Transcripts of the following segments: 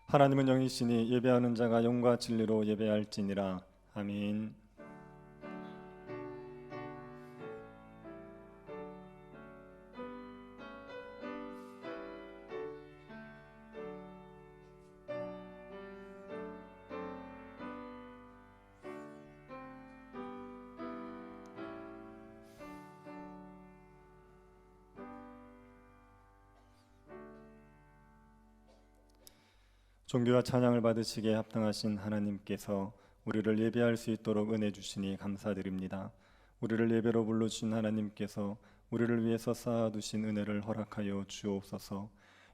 하나님은 영이시니 예배하는 자가 영과 진리로 예배할지니라. 아멘. 존귀와 찬양을 받으시기에 합당하신 하나님께서 우리를 예배할 수 있도록 은혜 주시니 감사드립니다. 우리를 예배로 불러주신 하나님께서 우리를 위해서 쌓아두신 은혜를 허락하여 주옵소서.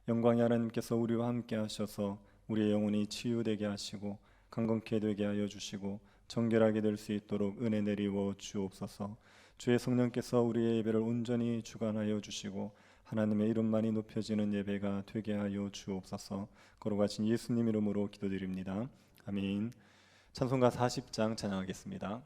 영광의 하나님께서 우리와 함께 하셔서 우리의 영혼이 치유되게 하시고 강건케 되게 하여 주시고 정결하게 될 수 있도록 은혜 내리워 주옵소서. 주의 성령께서 우리의 예배를 온전히 주관하여 주시고 하나님의 이름만이 높여지는 예배가 되게 하여 주옵소서. 거룩하신 예수님 이름으로 기도드립니다. 아멘. 찬송가 40장 찬양하겠습니다.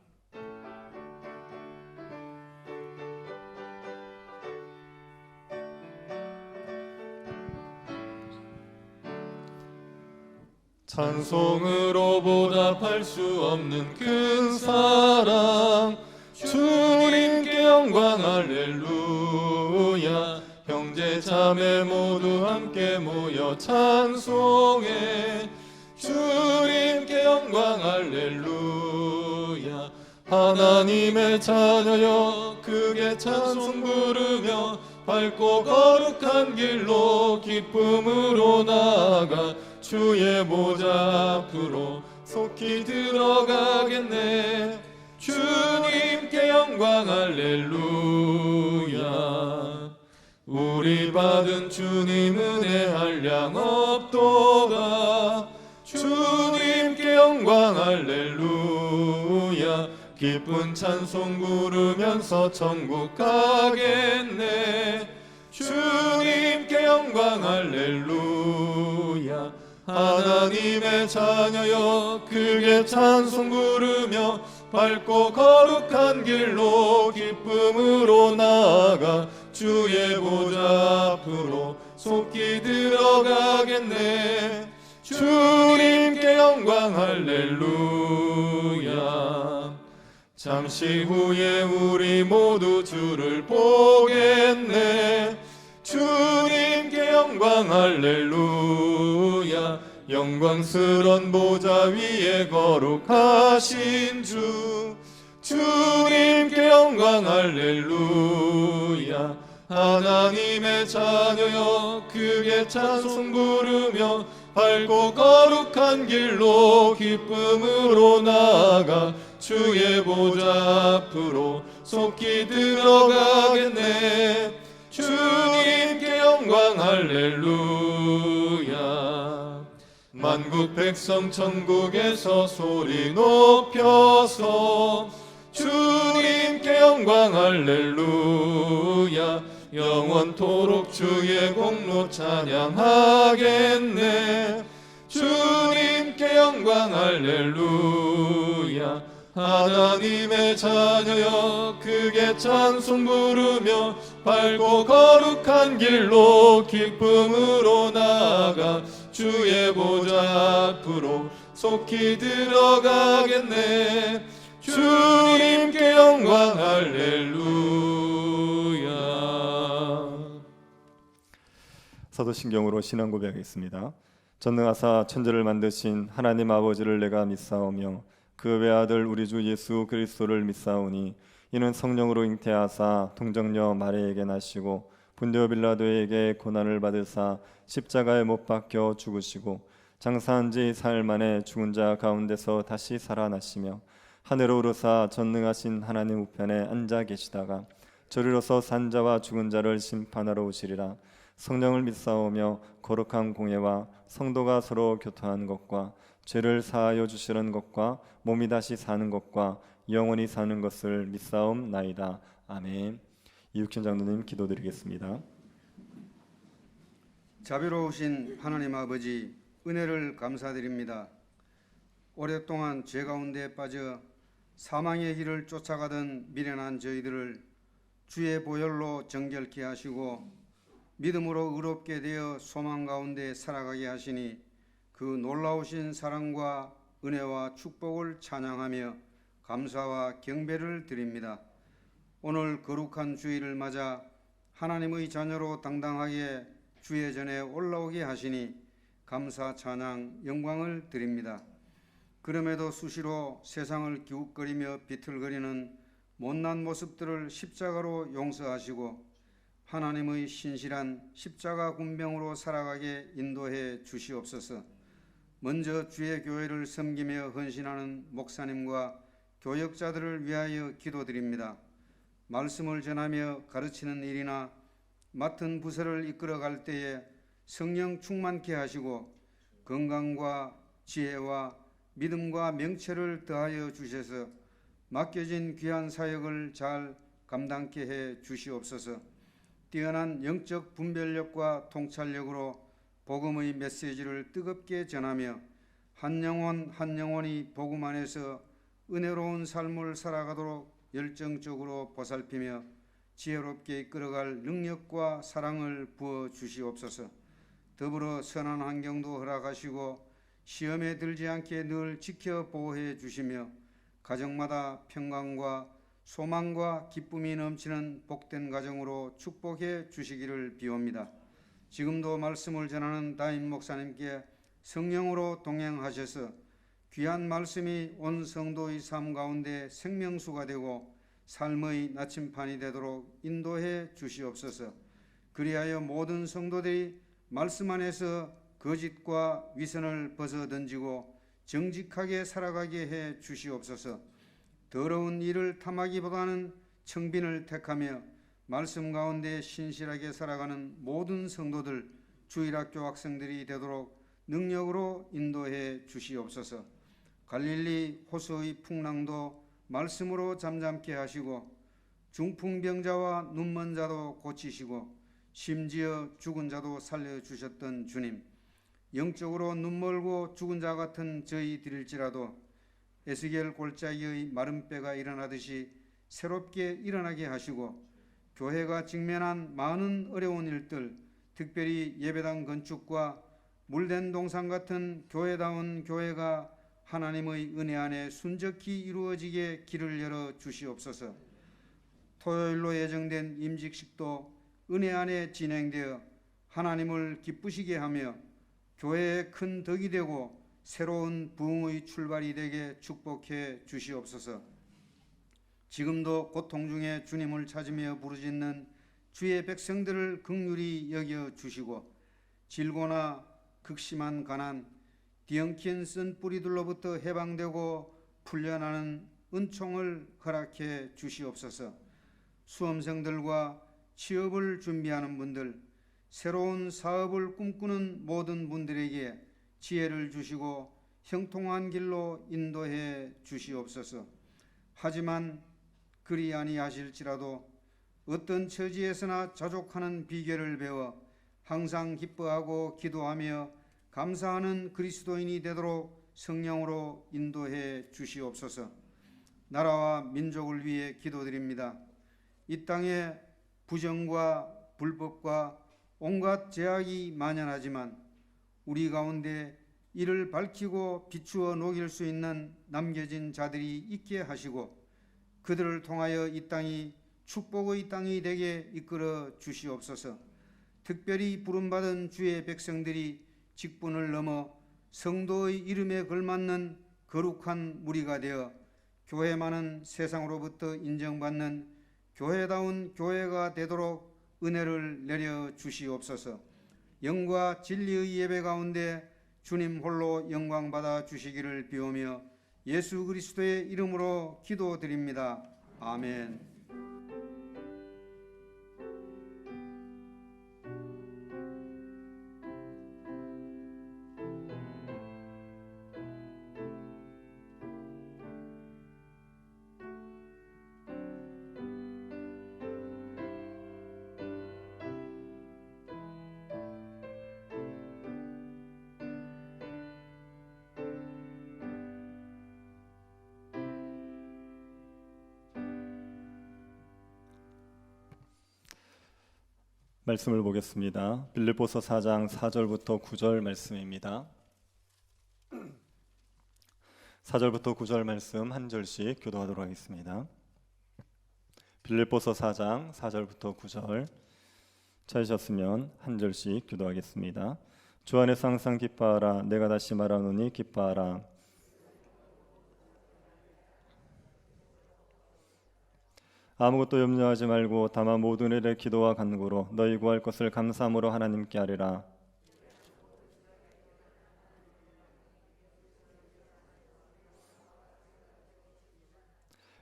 찬송으로 보답할 수 없는 큰 사랑, 주님께 영광 할렐루야. 형제 자매 모두 함께 모여 찬송해. 주님께 영광 할렐루야. 하나님의 자녀여 크게 찬송 부르며 밝고 거룩한 길로 기쁨으로 나아가 주의 보좌 앞으로 속히 들어가겠네. 주님께 영광 할렐루야. 우리 받은 주님 은혜 한량 없도다. 주님께 영광 할렐루야. 기쁜 찬송 부르면서 천국 가겠네. 주님께 영광 할렐루야. 하나님의 자녀여 크게 찬송 부르며 밝고 거룩한 길로 기쁨으로 나아가 주의 보좌 앞으로 속히 들어가겠네. 주님께 영광 할렐루야. 잠시 후에 우리 모두 주를 보겠네. 주님께 영광 할렐루야. 영광스런 보좌 위에 거룩하신 주, 주님께 영광 할렐루야. 하나님의 자녀여 크게 찬송 부르며 밝고 거룩한 길로 기쁨으로 나아가 주의 보좌 앞으로 속히 들어가겠네. 주님께 영광 할렐루야. 만국 백성 천국에서 소리 높여서 주님께 영광 할렐루야. 영원토록 주의 공로 찬양하겠네. 주님께 영광 할렐루야. 하나님의 자녀여 크게 찬송 부르며 밝고 거룩한 길로 기쁨으로 나아가 주의 보좌 앞으로 속히 들어가겠네. 주님께 영광 할렐루야. 사도신경으로 신앙 고백하겠습니다. 전능하사 천지를 만드신 하나님 아버지를 내가 믿사오며 그 외아들 우리 주 예수 그리스도를 믿사오니 이는 성령으로 잉태하사 동정녀 마리에게 나시고 본디오 빌라도에게 고난을 받으사 십자가에 못 박혀 죽으시고 장사한 지 사흘 만에 죽은 자 가운데서 다시 살아나시며 하늘로 오르사 전능하신 하나님 우편에 앉아 계시다가 저리로서 산 자와 죽은 자를 심판하러 오시리라. 성령을 믿사오며 거룩한 공예와 성도가 서로 교통하는 것과 죄를 사하여 주시는 것과 몸이 다시 사는 것과 영원히 사는 것을 믿사옵나이다. 아멘. 이육천 장로님 기도드리겠습니다. 자비로우신 하나님 아버지, 은혜를 감사드립니다. 오랫동안 죄 가운데 빠져 사망의 길을 쫓아가던 미련한 저희들을 주의 보혈로 정결케 하시고 믿음으로 의롭게 되어 소망 가운데 살아가게 하시니 그 놀라우신 사랑과 은혜와 축복을 찬양하며 감사와 경배를 드립니다. 오늘 거룩한 주일을 맞아 하나님의 자녀로 당당하게 주의 전에 올라오게 하시니 감사 찬양 영광을 드립니다. 그럼에도 수시로 세상을 기웃거리며 비틀거리는 못난 모습들을 십자가로 용서하시고 하나님의 신실한 십자가 군병으로 살아가게 인도해 주시옵소서. 먼저 주의 교회를 섬기며 헌신하는 목사님과 교역자들을 위하여 기도드립니다. 말씀을 전하며 가르치는 일이나 맡은 부서를 이끌어갈 때에 성령 충만케 하시고 건강과 지혜와 믿음과 명철을 더하여 주셔서 맡겨진 귀한 사역을 잘 감당케 해 주시옵소서. 뛰어난 영적 분별력과 통찰력으로 복음의 메시지를 뜨겁게 전하며 한 영혼 한 영혼이 복음 안에서 은혜로운 삶을 살아가도록 열정적으로 보살피며 지혜롭게 이끌어갈 능력과 사랑을 부어 주시옵소서. 더불어 선한 환경도 허락하시고 시험에 들지 않게 늘 지켜 보호해 주시며 가정마다 평강과 소망과 기쁨이 넘치는 복된 가정으로 축복해 주시기를 비옵니다. 지금도 말씀을 전하는 담임 목사님께 성령으로 동행하셔서 귀한 말씀이 온 성도의 삶 가운데 생명수가 되고 삶의 나침판이 되도록 인도해 주시옵소서. 그리하여 모든 성도들이 말씀 안에서 거짓과 위선을 벗어 던지고 정직하게 살아가게 해 주시옵소서. 더러운 일을 탐하기보다는 청빈을 택하며 말씀 가운데 신실하게 살아가는 모든 성도들, 주일학교 학생들이 되도록 능력으로 인도해 주시옵소서. 갈릴리 호수의 풍랑도 말씀으로 잠잠케 하시고 중풍병자와 눈먼 자도 고치시고 심지어 죽은 자도 살려주셨던 주님, 영적으로 눈멀고 죽은 자 같은 저희들일지라도 에스겔 골짜기의 마른 뼈가 일어나듯이 새롭게 일어나게 하시고 교회가 직면한 많은 어려운 일들, 특별히 예배당 건축과 물된 동산 같은 교회다운 교회가 하나님의 은혜 안에 순적히 이루어지게 길을 열어 주시옵소서. 토요일로 예정된 임직식도 은혜 안에 진행되어 하나님을 기쁘시게 하며 교회의 큰 덕이 되고 새로운 부흥의 출발이 되게 축복해 주시옵소서. 지금도 고통 중에 주님을 찾으며 부르짖는 주의 백성들을 긍휼히 여겨 주시고 질고나 극심한 가난, 뒤엉킨 쓴 뿌리들로부터 해방되고 풀려나는 은총을 허락해 주시옵소서. 수험생들과 취업을 준비하는 분들, 새로운 사업을 꿈꾸는 모든 분들에게 지혜를 주시고 형통한 길로 인도해 주시옵소서. 하지만 그리 아니하실지라도 어떤 처지에서나 자족하는 비결을 배워 항상 기뻐하고 기도하며 감사하는 그리스도인이 되도록 성령으로 인도해 주시옵소서. 나라와 민족을 위해 기도드립니다. 이 땅에 부정과 불법과 온갖 제약이 만연하지만 우리 가운데 이를 밝히고 비추어 녹일 수 있는 남겨진 자들이 있게 하시고 그들을 통하여 이 땅이 축복의 땅이 되게 이끌어 주시옵소서. 특별히 부름받은 주의 백성들이 직분을 넘어 성도의 이름에 걸맞는 거룩한 무리가 되어 교회만은 세상으로부터 인정받는 교회다운 교회가 되도록 은혜를 내려 주시옵소서. 영과 진리의 예배 가운데 주님 홀로 영광 받아 주시기를 비오며 예수 그리스도의 이름으로 기도드립니다. 아멘. 말씀을 보겠습니다. 빌립보서 4장 4절부터 9절 말씀입니다. 4절부터 9절 말씀 한 절씩 교도하도록 하겠습니다. 빌립보서 4장 4절부터 9절 찾으셨으면 한 절씩 교도하겠습니다. 주 안에서 항상 기뻐하라. 내가 다시 말하노니 기뻐하라. 아무것도 염려하지 말고 다만 모든 일에 기도와 간구로 너희 구할 것을 감사함으로 하나님께 아뢰라.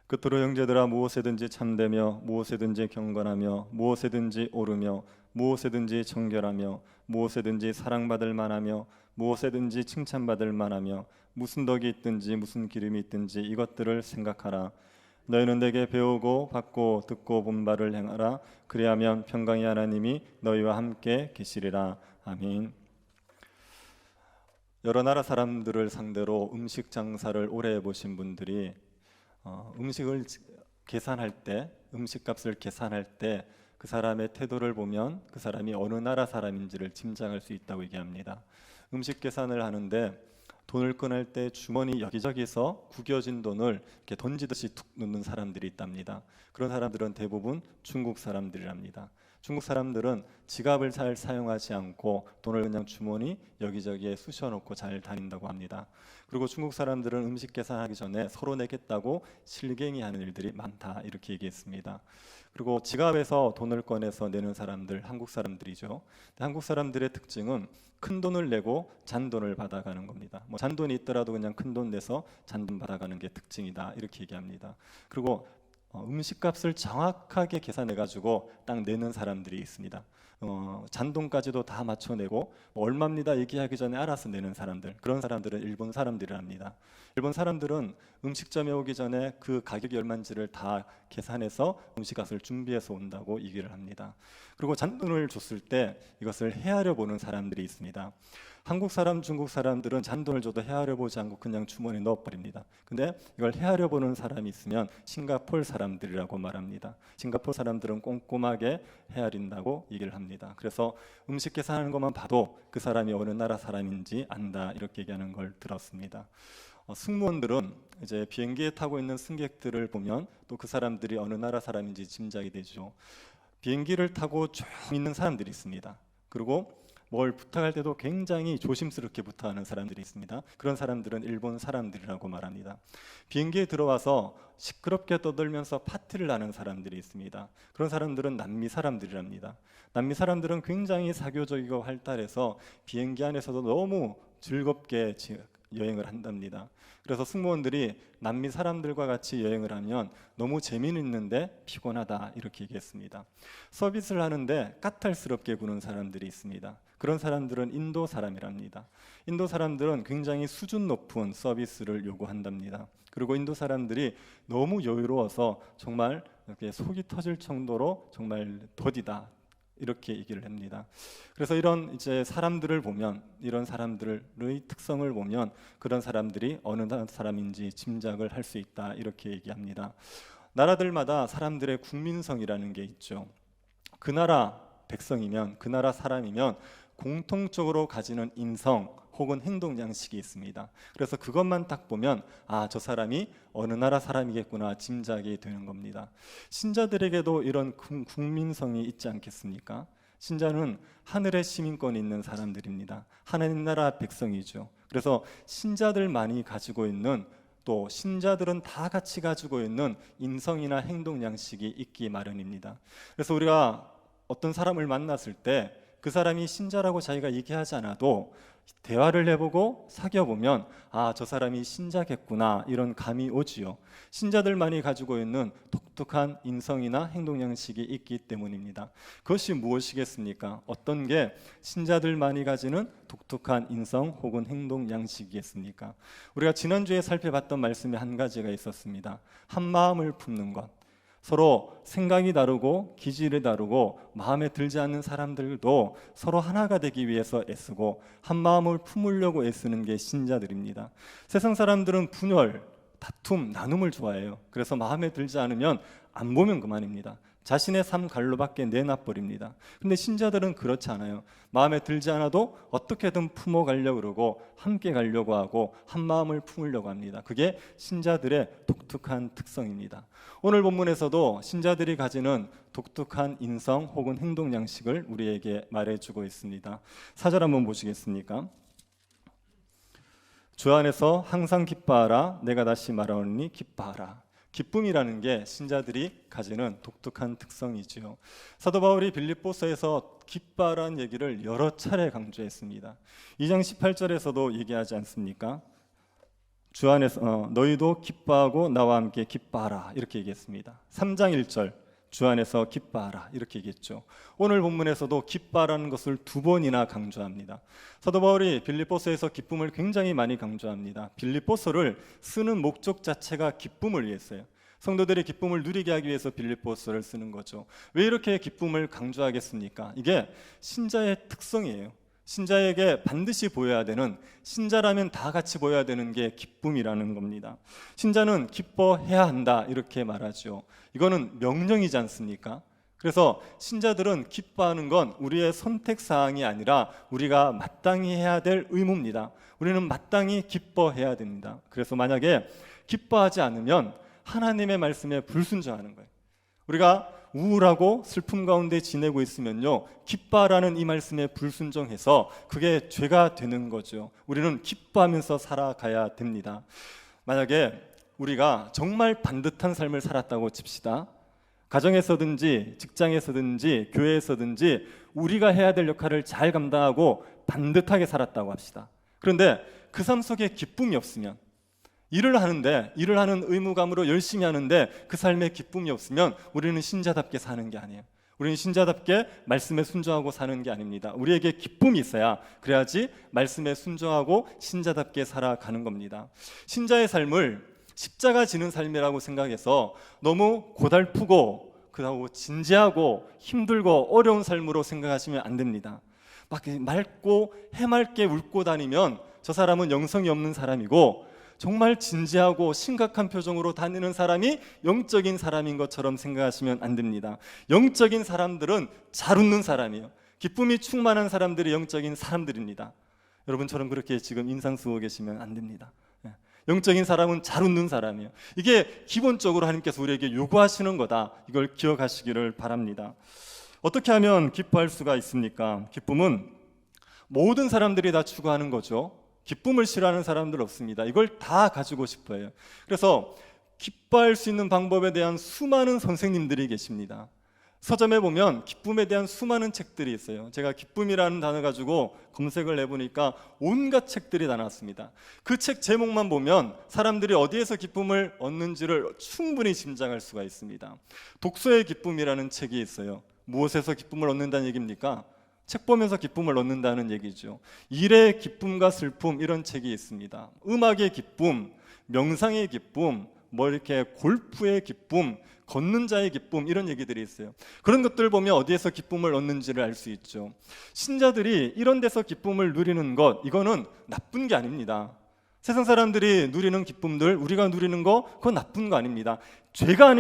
끝으로 형제들아, 무엇에든지 참되며 무엇에든지 경건하며 무엇에든지 오르며 무엇에든지 정결하며 무엇에든지 사랑받을 만하며 무엇에든지 칭찬받을 만하며 무슨 덕이 있든지 무슨 기름이 있든지 이것들을 생각하라. 너희는 내게 배우고 받고 듣고 본 바를 행하라. 그리하면 평강의 하나님이 너희와 함께 계시리라. 아멘. 여러 나라 사람들을 상대로 음식 장사를 오래 해보신 분들이 음식을 계산할 때, 음식값을 계산할 때 그 사람의 태도를 보면 그 사람이 어느 나라 사람인지를 짐작할 수 있다고 얘기합니다. 음식 계산을 하는데 돈을 꺼낼 때 주머니 여기저기서 구겨진 돈을 이렇게 던지듯이 툭 넣는 사람들이 있답니다. 그런 사람들은 대부분 중국 사람들이랍니다. 중국 사람들은 지갑을 잘 사용하지 않고 돈을 그냥 주머니 여기저기에 쑤셔놓고 잘 다닌다고 합니다. 그리고 중국 사람들은 음식 계산하기 전에 서로 내겠다고 실갱이하는 일들이 많다, 이렇게 얘기했습니다. 그리고 지갑에서 돈을 꺼내서 내는 사람들, 한국 사람들이죠. 한국 사람들의 특징은 큰 돈을 내고 잔돈을 받아가는 겁니다. 뭐 잔돈이 있더라도 그냥 큰 돈 내서 잔돈 받아가는 게 특징이다, 이렇게 얘기합니다. 그리고 음식값을 정확하게 계산해가지고 딱 내는 사람들이 있습니다. 잔돈까지도 다 맞춰내고 얼마입니다 얘기하기 전에 알아서 내는 사람들, 그런 사람들은 일본 사람들이랍니다. 일본 사람들은 음식점에 오기 전에 그 가격이 얼마인지를 다 계산해서 음식값을 준비해서 온다고 얘기를 합니다. 그리고 잔돈을 줬을 때 이것을 헤아려 보는 사람들이 있습니다. 한국 사람, 중국 사람들은 잔돈을 줘도 헤아려 보지 않고 그냥 주머니에 넣어버립니다. 근데 이걸 헤아려 보는 사람이 있으면 싱가포르 사람들이라고 말합니다. 싱가포르 사람들은 꼼꼼하게 헤아린다고 얘기를 합니다. 그래서 음식 계산하는 것만 봐도 그 사람이 어느 나라 사람인지 안다, 이렇게 얘기하는 걸 들었습니다. 승무원들은 이제 비행기에 타고 있는 승객들을 보면 또 그 사람들이 어느 나라 사람인지 짐작이 되죠. 비행기를 타고 쭉 있는 사람들이 있습니다. 그리고 뭘 부탁할 때도 굉장히 조심스럽게 부탁하는 사람들이 있습니다. 그런 사람들은 일본 사람들이라고 말합니다. 비행기에 들어와서 시끄럽게 떠들면서 파티를 하는 사람들이 있습니다. 그런 사람들은 남미 사람들이랍니다. 남미 사람들은 굉장히 사교적이고 활달해서 비행기 안에서도 너무 즐겁게 여행을 한답니다. 그래서 승무원들이 남미 사람들과 같이 여행을 하면 너무 재미있는데 피곤하다, 이렇게 얘기했습니다. 서비스를 하는데 까탈스럽게 구는 사람들이 있습니다. 그런 사람들은 인도 사람이랍니다. 인도 사람들은 굉장히 수준 높은 서비스를 요구한답니다. 그리고 인도 사람들이 너무 여유로워서 정말 이렇게 속이 터질 정도로 정말 더디다, 이렇게 얘기를 합니다. 그래서 이런 이제 사람들을 보면, 이런 사람들의 특성을 보면 그런 사람들이 어느 사람인지 짐작을 할 수 있다, 이렇게 얘기합니다. 나라들마다 사람들의 국민성이라는 게 있죠. 그 나라 백성이면, 그 나라 사람이면 공통적으로 가지는 인성 혹은 행동 양식이 있습니다. 그래서 그것만 딱 보면 저 사람이 어느 나라 사람이겠구나 짐작이 되는 겁니다. 신자들에게도 이런 국민성이 있지 않겠습니까? 신자는 하늘의 시민권이 있는 사람들입니다. 하나님 나라 백성이죠. 그래서 신자들만이 가지고 있는, 또 신자들은 다 같이 가지고 있는 인성이나 행동 양식이 있기 마련입니다. 그래서 우리가 어떤 사람을 만났을 때 그 사람이 신자라고 자기가 얘기하지 않아도 대화를 해보고 사귀어보면 저 사람이 신자겠구나, 이런 감이 오지요. 신자들만이 가지고 있는 독특한 인성이나 행동 양식이 있기 때문입니다. 그것이 무엇이겠습니까? 어떤 게 신자들만이 가지는 독특한 인성 혹은 행동 양식이겠습니까? 우리가 지난주에 살펴봤던 말씀에 한 가지가 있었습니다. 한 마음을 품는 것. 서로 생각이 다르고 기질이 다르고 마음에 들지 않는 사람들도 서로 하나가 되기 위해서 애쓰고 한 마음을 품으려고 애쓰는 게 신자들입니다. 세상 사람들은 분열, 다툼, 나눔을 좋아해요. 그래서 마음에 들지 않으면 안 보면 그만입니다. 자신의 삶 갈로밖에 내놔버립니다. 근데 신자들은 그렇지 않아요. 마음에 들지 않아도 어떻게든 품어가려고 그러고 함께 가려고 하고 한 마음을 품으려고 합니다. 그게 신자들의 독특한 특성입니다. 오늘 본문에서도 신자들이 가지는 독특한 인성 혹은 행동 양식을 우리에게 말해주고 있습니다. 4절 한번 보시겠습니까? 주 안에서 항상 기뻐하라. 내가 다시 말하오니 기뻐하라. 기쁨이라는 게 신자들이 가지는 독특한 특성이지요. 사도 바울이 빌립보서에서 기뻐하라는 얘기를 여러 차례 강조했습니다. 2장 18절에서도 얘기하지 않습니까? 주 안에서 너희도 기뻐하고 나와 함께 기뻐하라 이렇게 얘기했습니다. 3장 1절 주 안에서 기뻐하라 이렇게 얘기했죠. 오늘 본문에서도 기뻐하라는 것을 2번이나 강조합니다. 사도 바울이 빌립보서에서 기쁨을 굉장히 많이 강조합니다. 빌립보서를 쓰는 목적 자체가 기쁨을 위해서요. 성도들의 기쁨을 누리게 하기 위해서 빌립보서를 쓰는 거죠. 왜 이렇게 기쁨을 강조하겠습니까? 이게 신자의 특성이에요. 신자에게 반드시 보여야 되는, 신자라면 다 같이 보여야 되는 게 기쁨이라는 겁니다. 신자는 기뻐해야 한다 이렇게 말하죠. 이거는 명령이지 않습니까? 그래서 신자들은 기뻐하는 건 우리의 선택사항이 아니라 우리가 마땅히 해야 될 의무입니다. 우리는 마땅히 기뻐해야 됩니다. 그래서 만약에 기뻐하지 않으면 하나님의 말씀에 불순종하는 거예요. 우리가 우울하고 슬픔 가운데 지내고 있으면요, 기뻐하라는 이 말씀에 불순종해서 그게 죄가 되는 거죠. 우리는 기뻐하면서 살아가야 됩니다. 만약에 우리가 정말 반듯한 삶을 살았다고 칩시다. 가정에서든지 직장에서든지 교회에서든지 우리가 해야 될 역할을 잘 감당하고 반듯하게 살았다고 합시다. 그런데 그 삶 속에 기쁨이 없으면, 일을 하는데 일을 하는 의무감으로 열심히 하는데 그 삶에 기쁨이 없으면 우리는 신자답게 사는 게 아니에요. 우리는 신자답게 말씀에 순종하고 사는 게 아닙니다. 우리에게 기쁨이 있어야, 그래야지 말씀에 순종하고 신자답게 살아가는 겁니다. 신자의 삶을 십자가 지는 삶이라고 생각해서 너무 고달프고 그다고 진지하고 힘들고 어려운 삶으로 생각하시면 안 됩니다. 막 맑고 해맑게 웃고 다니면 저 사람은 영성이 없는 사람이고, 정말 진지하고 심각한 표정으로 다니는 사람이 영적인 사람인 것처럼 생각하시면 안 됩니다. 영적인 사람들은 잘 웃는 사람이에요. 기쁨이 충만한 사람들이 영적인 사람들입니다. 여러분처럼 그렇게 지금 인상 쓰고 계시면 안 됩니다. 영적인 사람은 잘 웃는 사람이에요. 이게 기본적으로 하나님께서 우리에게 요구하시는 거다. 이걸 기억하시기를 바랍니다. 어떻게 하면 기뻐할 수가 있습니까? 기쁨은 모든 사람들이 다 추구하는 거죠. 기쁨을 싫어하는 사람들 없습니다. 이걸 다 가지고 싶어요. 그래서 기뻐할 수 있는 방법에 대한 수많은 선생님들이 계십니다. 서점에 보면 기쁨에 대한 수많은 책들이 있어요. 제가 기쁨이라는 단어 가지고 검색을 해보니까 온갖 책들이 다 나왔습니다. 그 책 제목만 보면 사람들이 어디에서 기쁨을 얻는지를 충분히 짐작할 수가 있습니다. 독서의 기쁨이라는 책이 있어요. 무엇에서 기쁨을 얻는다는 얘기입니까? 책 보면서 기쁨을 얻는다는 얘기죠. 일의 기쁨과 슬픔, 이런 책이 있습니다. 음악의 기쁨, 명상의 기쁨, 뭐 이렇게 골프의 기쁨, 걷는 자의 기쁨, 이런 얘기들이 있어요. 그런 것들을 보면 어디에서 기쁨을 얻는지를 알 수 있죠. 신자들이 이런 데서 기쁨을 누리는 것, 이거는 나쁜 게 아닙니다. 세상 사람들이 누리는 기쁨들, 우리가 누리는 거, 그건 나쁜 거 아닙니다. 죄가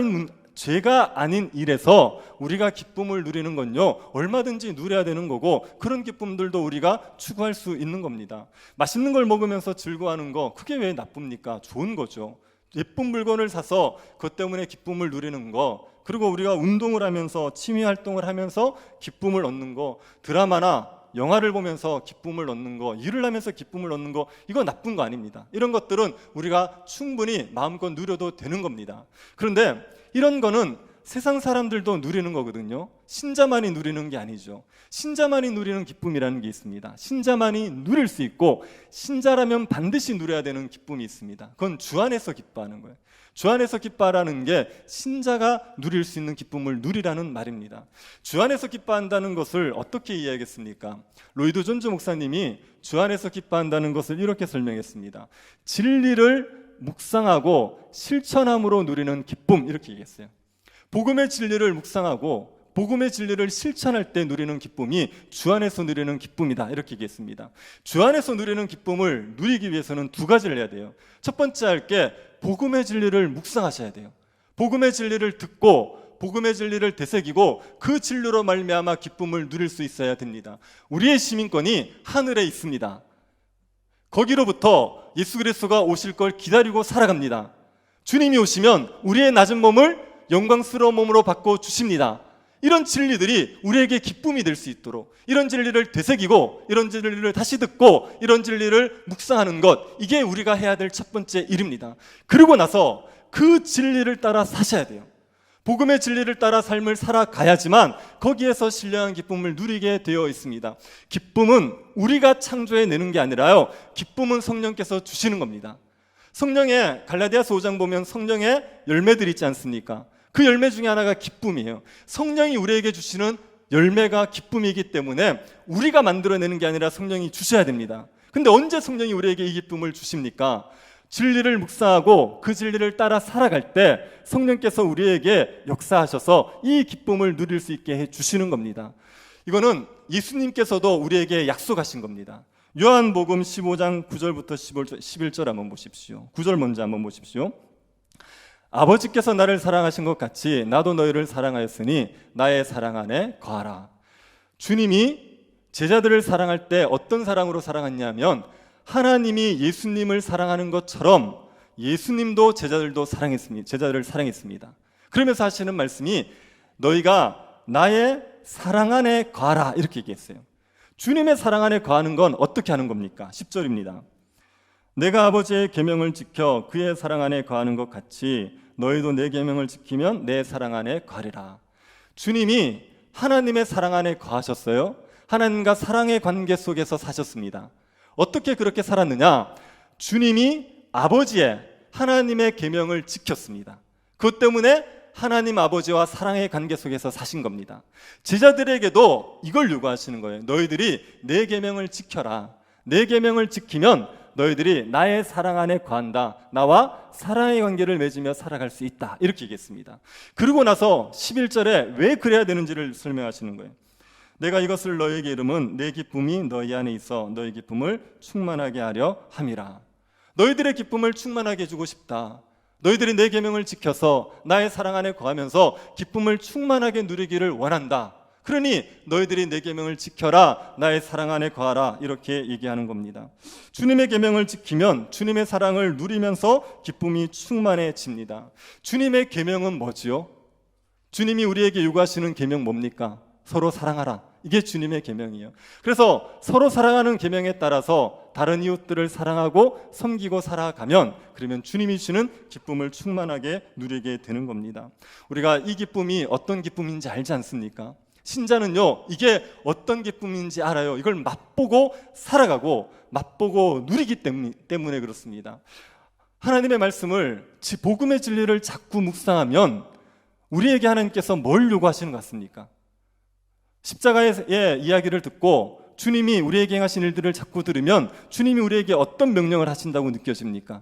아닌 일에서 우리가 기쁨을 누리는 건요, 얼마든지 누려야 되는 거고, 그런 기쁨들도 우리가 추구할 수 있는 겁니다. 맛있는 걸 먹으면서 즐거워하는 거, 그게 왜 나쁩니까? 좋은 거죠. 예쁜 물건을 사서 그것 때문에 기쁨을 누리는 거, 그리고 우리가 운동을 하면서 취미 활동을 하면서 기쁨을 얻는 거, 드라마나 영화를 보면서 기쁨을 얻는 거, 일을 하면서 기쁨을 얻는 거, 이거 나쁜 거 아닙니다. 이런 것들은 우리가 충분히 마음껏 누려도 되는 겁니다. 그런데 이런 거는 세상 사람들도 누리는 거거든요. 신자만이 누리는 게 아니죠. 신자만이 누리는 기쁨이라는 게 있습니다. 신자만이 누릴 수 있고, 신자라면 반드시 누려야 되는 기쁨이 있습니다. 그건 주 안에서 기뻐하는 거예요. 주 안에서 기뻐하라는 게 신자가 누릴 수 있는 기쁨을 누리라는 말입니다. 주 안에서 기뻐한다는 것을 어떻게 이해하겠습니까? 로이드 존즈 목사님이 주 안에서 기뻐한다는 것을 이렇게 설명했습니다. 진리를 묵상하고 실천함으로 누리는 기쁨, 이렇게 얘기했어요. 복음의 진리를 묵상하고 복음의 진리를 실천할 때 누리는 기쁨이 주 안에서 누리는 기쁨이다, 이렇게 얘기했습니다. 주 안에서 누리는 기쁨을 누리기 위해서는 두 가지를 해야 돼요. 첫 번째 할 게 복음의 진리를 묵상하셔야 돼요. 복음의 진리를 듣고 복음의 진리를 되새기고 그 진리로 말미암아 기쁨을 누릴 수 있어야 됩니다. 우리의 시민권이 하늘에 있습니다. 거기로부터 예수 그리스도가 오실 걸 기다리고 살아갑니다. 주님이 오시면 우리의 낮은 몸을 영광스러운 몸으로 바꿔 주십니다. 이런 진리들이 우리에게 기쁨이 될 수 있도록 이런 진리를 되새기고 이런 진리를 다시 듣고 이런 진리를 묵상하는 것, 이게 우리가 해야 될 첫 번째 일입니다. 그리고 나서 그 진리를 따라 사셔야 돼요. 복음의 진리를 따라 삶을 살아가야지만 거기에서 신령한 기쁨을 누리게 되어 있습니다. 기쁨은 우리가 창조해내는 게 아니라요, 기쁨은 성령께서 주시는 겁니다. 성령의 갈라디아서 5장 보면 성령의 열매들이 있지 않습니까? 그 열매 중에 하나가 기쁨이에요. 성령이 우리에게 주시는 열매가 기쁨이기 때문에 우리가 만들어내는 게 아니라 성령이 주셔야 됩니다. 근데 언제 성령이 우리에게 이 기쁨을 주십니까? 진리를 묵상하고 그 진리를 따라 살아갈 때 성령께서 우리에게 역사하셔서 이 기쁨을 누릴 수 있게 해주시는 겁니다. 이거는 예수님께서도 우리에게 약속하신 겁니다. 요한복음 15장 9절부터 11절 한번 보십시오. 9절 먼저 한번 보십시오. 아버지께서 나를 사랑하신 것 같이 나도 너희를 사랑하였으니 나의 사랑 안에 거하라. 주님이 제자들을 사랑할 때 어떤 사랑으로 사랑했냐면 하나님이 예수님을 사랑하는 것처럼 예수님도 제자들을 사랑했습니다. 그러면서 하시는 말씀이 너희가 나의 사랑 안에 거하라 이렇게 얘기했어요. 주님의 사랑 안에 거하는 건 어떻게 하는 겁니까? 10절입니다. 내가 아버지의 계명을 지켜 그의 사랑 안에 거하는 것 같이 너희도 내 계명을 지키면 내 사랑 안에 거하리라. 주님이 하나님의 사랑 안에 거하셨어요. 하나님과 사랑의 관계 속에서 사셨습니다. 어떻게 그렇게 살았느냐? 주님이 아버지의 하나님의 계명을 지켰습니다. 그것 때문에 하나님 아버지와 사랑의 관계 속에서 사신 겁니다. 제자들에게도 이걸 요구하시는 거예요. 너희들이 내 계명을 지켜라. 내 계명을 지키면 너희들이 나의 사랑 안에 거한다. 나와 사랑의 관계를 맺으며 살아갈 수 있다. 이렇게 얘기했습니다. 그러고 나서 11절에 왜 그래야 되는지를 설명하시는 거예요. 내가 이것을 너희에게 이름은 내 기쁨이 너희 안에 있어 너희 기쁨을 충만하게 하려 함이라. 너희들의 기쁨을 충만하게 해주고 싶다. 너희들이 내 계명을 지켜서 나의 사랑 안에 거하면서 기쁨을 충만하게 누리기를 원한다. 그러니 너희들이 내 계명을 지켜라. 나의 사랑 안에 거하라. 이렇게 얘기하는 겁니다. 주님의 계명을 지키면 주님의 사랑을 누리면서 기쁨이 충만해집니다. 주님의 계명은 뭐지요? 주님이 우리에게 요구하시는 계명 뭡니까? 서로 사랑하라. 이게 주님의 계명이에요. 그래서 서로 사랑하는 계명에 따라서 다른 이웃들을 사랑하고 섬기고 살아가면 그러면 주님이 주는 기쁨을 충만하게 누리게 되는 겁니다. 우리가 이 기쁨이 어떤 기쁨인지 알지 않습니까? 신자는요, 이게 어떤 기쁨인지 알아요. 이걸 맛보고 살아가고 맛보고 누리기 때문에 그렇습니다. 하나님의 말씀을, 복음의 진리를 자꾸 묵상하면 우리에게 하나님께서 뭘 요구하시는 것 같습니까? 십자가의 이야기를 듣고 주님이 우리에게 행하신 일들을 자꾸 들으면 주님이 우리에게 어떤 명령을 하신다고 느껴집니까?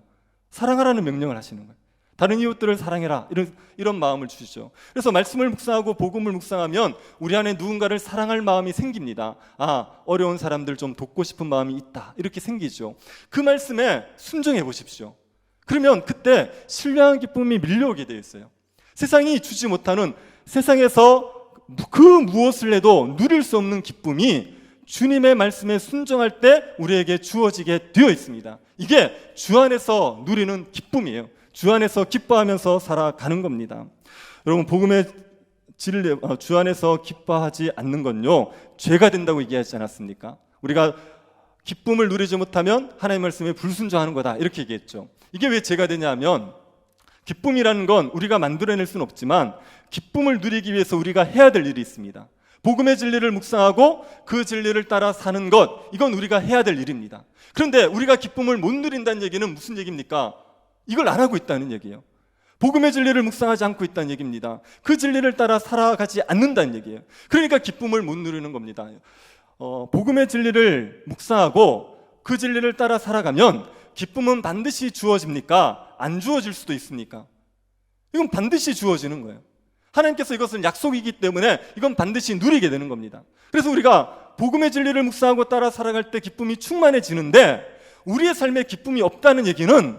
사랑하라는 명령을 하시는 거예요. 다른 이웃들을 사랑해라, 이런 마음을 주시죠. 그래서 말씀을 묵상하고 복음을 묵상하면 우리 안에 누군가를 사랑할 마음이 생깁니다. 어려운 사람들 좀 돕고 싶은 마음이 있다, 이렇게 생기죠. 그 말씀에 순종해 보십시오. 그러면 그때 신령한 기쁨이 밀려오게 되어 있어요. 세상이 주지 못하는, 세상에서 그 무엇을 해도 누릴 수 없는 기쁨이 주님의 말씀에 순종할 때 우리에게 주어지게 되어 있습니다. 이게 주 안에서 누리는 기쁨이에요. 주 안에서 기뻐하면서 살아가는 겁니다. 여러분, 복음의 진리, 주 안에서 기뻐하지 않는 건요, 죄가 된다고 얘기하지 않았습니까? 우리가 기쁨을 누리지 못하면 하나님의 말씀에 불순종하는 거다, 이렇게 얘기했죠. 이게 왜 죄가 되냐면, 기쁨이라는 건 우리가 만들어낼 수는 없지만 기쁨을 누리기 위해서 우리가 해야 될 일이 있습니다. 복음의 진리를 묵상하고 그 진리를 따라 사는 것, 이건 우리가 해야 될 일입니다. 그런데 우리가 기쁨을 못 누린다는 얘기는 무슨 얘기입니까? 이걸 안 하고 있다는 얘기예요. 복음의 진리를 묵상하지 않고 있다는 얘기입니다. 그 진리를 따라 살아가지 않는다는 얘기예요. 그러니까 기쁨을 못 누리는 겁니다. 복음의 진리를 묵상하고 그 진리를 따라 살아가면 기쁨은 반드시 주어집니까? 안 주어질 수도 있습니까? 이건 반드시 주어지는 거예요. 하나님께서 이것은 약속이기 때문에 이건 반드시 누리게 되는 겁니다. 그래서 우리가 복음의 진리를 묵상하고 따라 살아갈 때 기쁨이 충만해지는데, 우리의 삶에 기쁨이 없다는 얘기는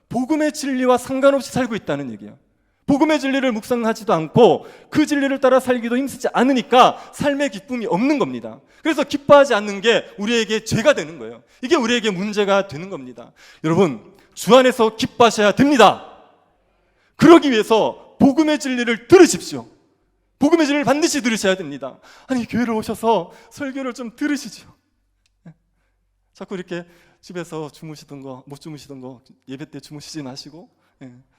복음의 진리와 상관없이 살고 있다는 얘기예요. 복음의 진리를 묵상하지도 않고 그 진리를 따라 살기도 힘쓰지 않으니까 삶의 기쁨이 없는 겁니다. 그래서 기뻐하지 않는 게 우리에게 죄가 되는 거예요. 이게 우리에게 문제가 되는 겁니다. 여러분, 주 안에서 기뻐하셔야 됩니다. 그러기 위해서 복음의 진리를 들으십시오. 복음의 진리를 반드시 들으셔야 됩니다. 아니, 교회를 오셔서 설교를 좀 들으시죠. 자꾸 이렇게 집에서 주무시던 거, 못 주무시던 거 예배 때 주무시지 마시고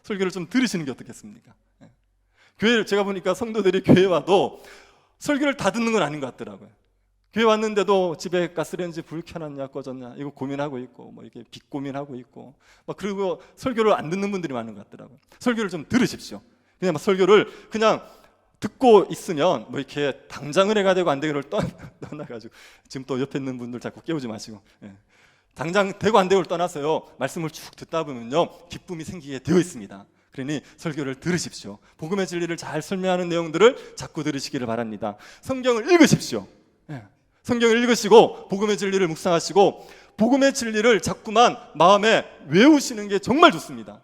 설교를 좀 들으시는 게 어떻겠습니까? 교회를 제가 보니까 성도들이 교회 와도 설교를 다 듣는 건 아닌 것 같더라고요. 교회 왔는데도 집에 가스레인지 불 켜놨냐 꺼졌냐 이거 고민하고 있고 뭐 이렇게 빚 고민하고 있고 막 그리고 설교를 안 듣는 분들이 많은 것 같더라고요. 설교를 좀 들으십시오. 그냥 막 설교를 그냥 듣고 있으면 뭐 이렇게 당장 은혜가 되고 안 되고를 떠나가지고 지금 또 옆에 있는 분들 자꾸 깨우지 마시고 당장 되고 안 되고를 떠나서요 말씀을 쭉 듣다 보면요 기쁨이 생기게 되어 있습니다. 그러니 설교를 들으십시오. 복음의 진리를 잘 설명하는 내용들을 자꾸 들으시기를 바랍니다. 성경을 읽으십시오. 성경을 읽으시고 복음의 진리를 묵상하시고 복음의 진리를 자꾸만 마음에 외우시는 게 정말 좋습니다.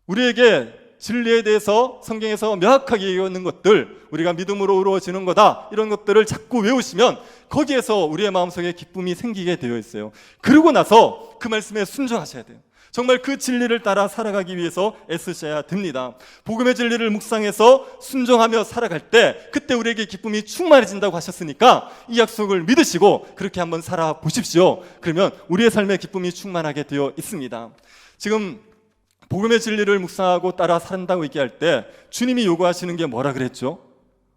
우리에게 진리에 대해서 성경에서 명확하게 얘기하고 있는 것들, 우리가 믿음으로 이루어지는 거다, 이런 것들을 자꾸 외우시면 거기에서 우리의 마음속에 기쁨이 생기게 되어 있어요. 그러고 나서 그 말씀에 순종하셔야 돼요. 정말 그 진리를 따라 살아가기 위해서 애쓰셔야 됩니다. 복음의 진리를 묵상해서 순종하며 살아갈 때 그때 우리에게 기쁨이 충만해진다고 하셨으니까 이 약속을 믿으시고 그렇게 한번 살아보십시오. 그러면 우리의 삶에 기쁨이 충만하게 되어 있습니다. 지금 복음의 진리를 묵상하고 따라 산다고 얘기할 때 주님이 요구하시는 게 뭐라 그랬죠?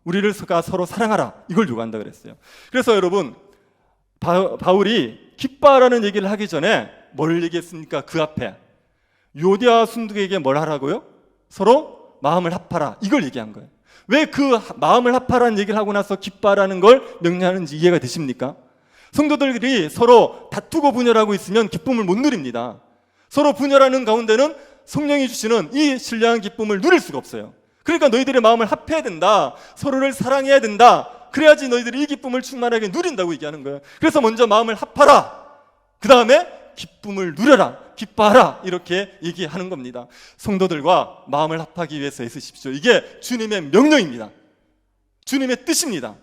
우리를 서로 사랑하라, 이걸 요구한다 그랬어요. 그래서 여러분, 바울이 기뻐하라는 얘기를 하기 전에 뭘 얘기했습니까? 그 앞에 요디아와 순두에게 뭘 하라고요? 서로 마음을 합하라, 이걸 얘기한 거예요. 왜 그 마음을 합하라는 얘기를 하고 나서 기뻐하라는 걸 명령하는지 이해가 되십니까? 성도들이 서로 다투고 분열하고 있으면 기쁨을 못 누립니다. 서로 분열하는 가운데는 성령이 주시는 이 신령한 기쁨을 누릴 수가 없어요. 그러니까 너희들의 마음을 합해야 된다, 서로를 사랑해야 된다, 그래야지 너희들이 이 기쁨을 충만하게 누린다고 얘기하는 거예요. 그래서 먼저 마음을 합하라, 그 다음에 기쁨을 누려라, 기뻐하라, 이렇게 얘기하는 겁니다. 성도들과 마음을 합하기 위해서 애쓰십시오. 이게 주님의 명령입니다. 주님의 뜻입니다.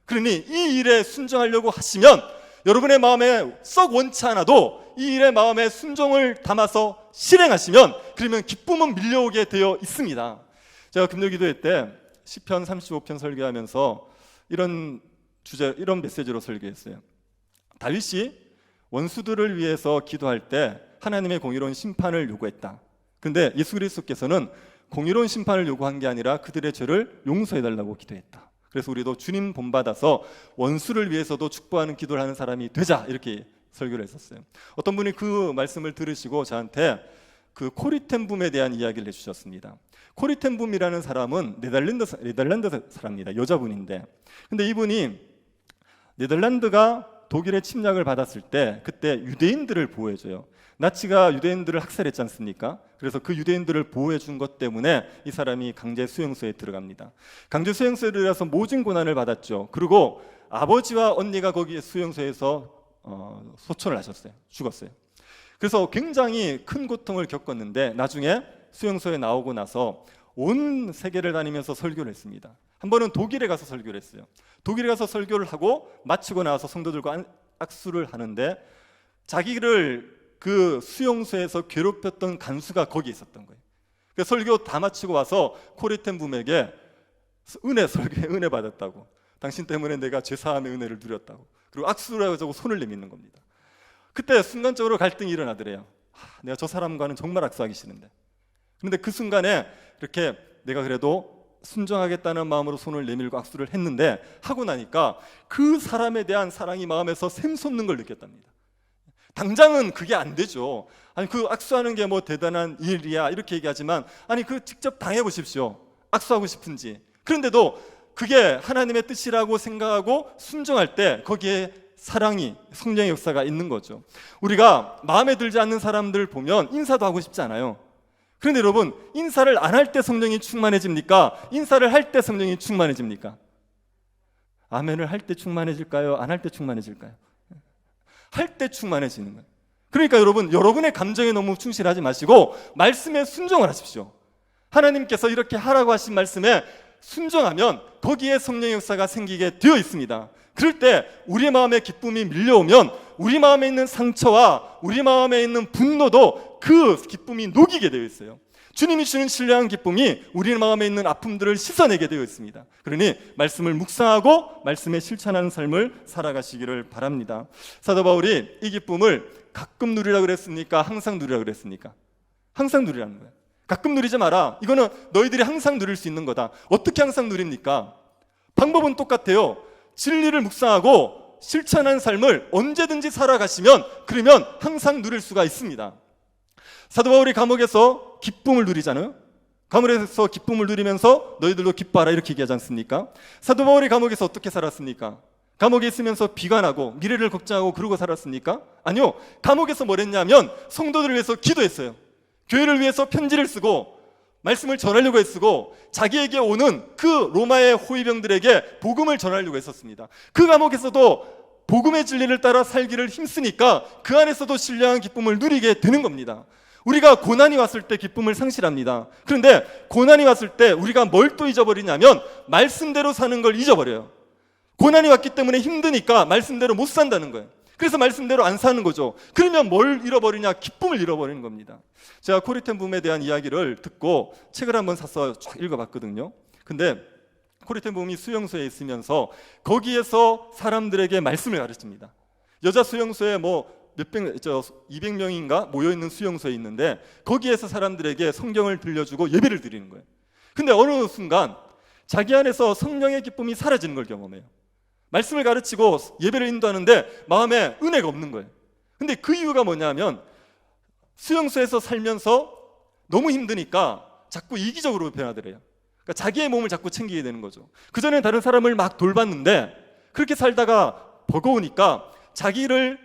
그러니 이 일에 순종하려고 하시면 여러분의 마음에 썩 원치 않아도 이 일에 마음에 순종을 담아서 실행하시면 그러면 기쁨은 밀려오게 되어 있습니다. 제가 금요기도회 때 시편 35편 설교하면서 이런 메시지로 설교했어요. 다윗이 원수들을 위해서 기도할 때 하나님의 공의로운 심판을 요구했다. 그런데 예수 그리스도께서는 공의로운 심판을 요구한 게 아니라 그들의 죄를 용서해달라고 기도했다. 그래서 우리도 주님 본받아서 원수를 위해서도 축복하는 기도를 하는 사람이 되자, 이렇게 설교를 했었어요. 어떤 분이 그 말씀을 들으시고 저한테 그 코리텐붐에 대한 이야기를 해주셨습니다. 코리텐붐이라는 사람은 네덜란드 사람입니다. 여자분인데, 근데 이분이 네덜란드가 독일의 침략을 받았을 때 그때 유대인들을 보호해줘요. 나치가 유대인들을 학살했지 않습니까? 그래서 그 유대인들을 보호해 준 것 때문에 이 사람이 강제 수용소에 들어갑니다. 강제 수용소에 들어가서 모진 고난을 받았죠. 그리고 아버지와 언니가 거기 수용소에서 소천을 하셨어요. 죽었어요. 그래서 굉장히 큰 고통을 겪었는데 나중에 수용소에 나오고 나서 온 세계를 다니면서 설교를 했습니다. 한 번은 독일에 가서 설교를 했어요. 독일에 가서 설교를 하고 마치고 나서 성도들과 악수를 하는데 자기를 그 수용소에서 괴롭혔던 간수가 거기 있었던 거예요. 그 설교 다 마치고 와서 코리텐붐에게 설교에 은혜 받았다고, 당신 때문에 내가 죄사함의 은혜를 누렸다고, 그리고 악수를 하고 손을 내미는 겁니다. 그때 순간적으로 갈등이 일어나더래요. 내가 저 사람과는 정말 악수하기 싫은데, 그런데 그 순간에 이렇게 내가 그래도 순종하겠다는 마음으로 손을 내밀고 악수를 했는데 하고 나니까 그 사람에 대한 사랑이 마음에서 샘솟는 걸 느꼈답니다. 당장은 그게 안 되죠. 아니 그 악수하는 게 뭐 대단한 일이야 이렇게 얘기하지만, 아니 그 직접 당해보십시오. 악수하고 싶은지. 그런데도 그게 하나님의 뜻이라고 생각하고 순종할 때 거기에 사랑이, 성령의 역사가 있는 거죠. 우리가 마음에 들지 않는 사람들 보면 인사도 하고 싶지 않아요. 그런데 여러분, 인사를 안 할 때 성령이 충만해집니까? 인사를 할 때 성령이 충만해집니까? 아멘을 할 때 충만해질까요? 안 할 때 충만해질까요? 할 때 충만해지는 거예요. 그러니까 여러분, 여러분의 감정에 너무 충실하지 마시고 말씀에 순종을 하십시오. 하나님께서 이렇게 하라고 하신 말씀에 순종하면 거기에 성령의 역사가 생기게 되어 있습니다. 그럴 때 우리 마음에 기쁨이 밀려오면 우리 마음에 있는 상처와 우리 마음에 있는 분노도 그 기쁨이 녹이게 되어 있어요. 주님이 주는 신령한 기쁨이 우리 마음에 있는 아픔들을 씻어내게 되어 있습니다. 그러니 말씀을 묵상하고 말씀에 실천하는 삶을 살아가시기를 바랍니다. 사도 바울이 이 기쁨을 가끔 누리라고 그랬습니까? 항상 누리라고 그랬습니까? 항상 누리라는 거예요. 가끔 누리지 마라. 이거는 너희들이 항상 누릴 수 있는 거다. 어떻게 항상 누립니까? 방법은 똑같아요. 진리를 묵상하고 실천하는 삶을 언제든지 살아가시면 그러면 항상 누릴 수가 있습니다. 사도 바울이 감옥에서 기쁨을 누리잖아요. 감옥에서 기쁨을 누리면서 너희들도 기뻐하라 이렇게 얘기하지 않습니까? 사도 바울이 감옥에서 어떻게 살았습니까? 감옥에 있으면서 비가 나고 미래를 걱정하고 그러고 살았습니까? 아니요. 감옥에서 뭘 했냐면 성도들을 위해서 기도했어요. 교회를 위해서 편지를 쓰고 말씀을 전하려고 했고 자기에게 오는 그 로마의 호위병들에게 복음을 전하려고 했었습니다. 그 감옥에서도 복음의 진리를 따라 살기를 힘쓰니까 그 안에서도 신령한 기쁨을 누리게 되는 겁니다. 우리가 고난이 왔을 때 기쁨을 상실합니다. 그런데 고난이 왔을 때 우리가 뭘 또 잊어버리냐면 말씀대로 사는 걸 잊어버려요. 고난이 왔기 때문에 힘드니까 말씀대로 못 산다는 거예요. 그래서 말씀대로 안 사는 거죠. 그러면 뭘 잃어버리냐? 기쁨을 잃어버리는 겁니다. 제가 코리텐 붐에 대한 이야기를 듣고 책을 한번 사서 쫙 읽어봤거든요. 근데 코리텐 붐이 수용소에 있으면서 거기에서 사람들에게 말씀을 가르칩니다. 여자 수용소에 200명인가 모여있는 수용소에 있는데 거기에서 사람들에게 성경을 들려주고 예배를 드리는 거예요. 근데 어느 순간 자기 안에서 성령의 기쁨이 사라지는 걸 경험해요. 말씀을 가르치고 예배를 인도하는데 마음에 은혜가 없는 거예요. 근데 그 이유가 뭐냐면 수용소에서 살면서 너무 힘드니까 자꾸 이기적으로 변하더래요. 그러니까 자기의 몸을 자꾸 챙기게 되는 거죠. 그전에 다른 사람을 막 돌봤는데 그렇게 살다가 버거우니까 자기를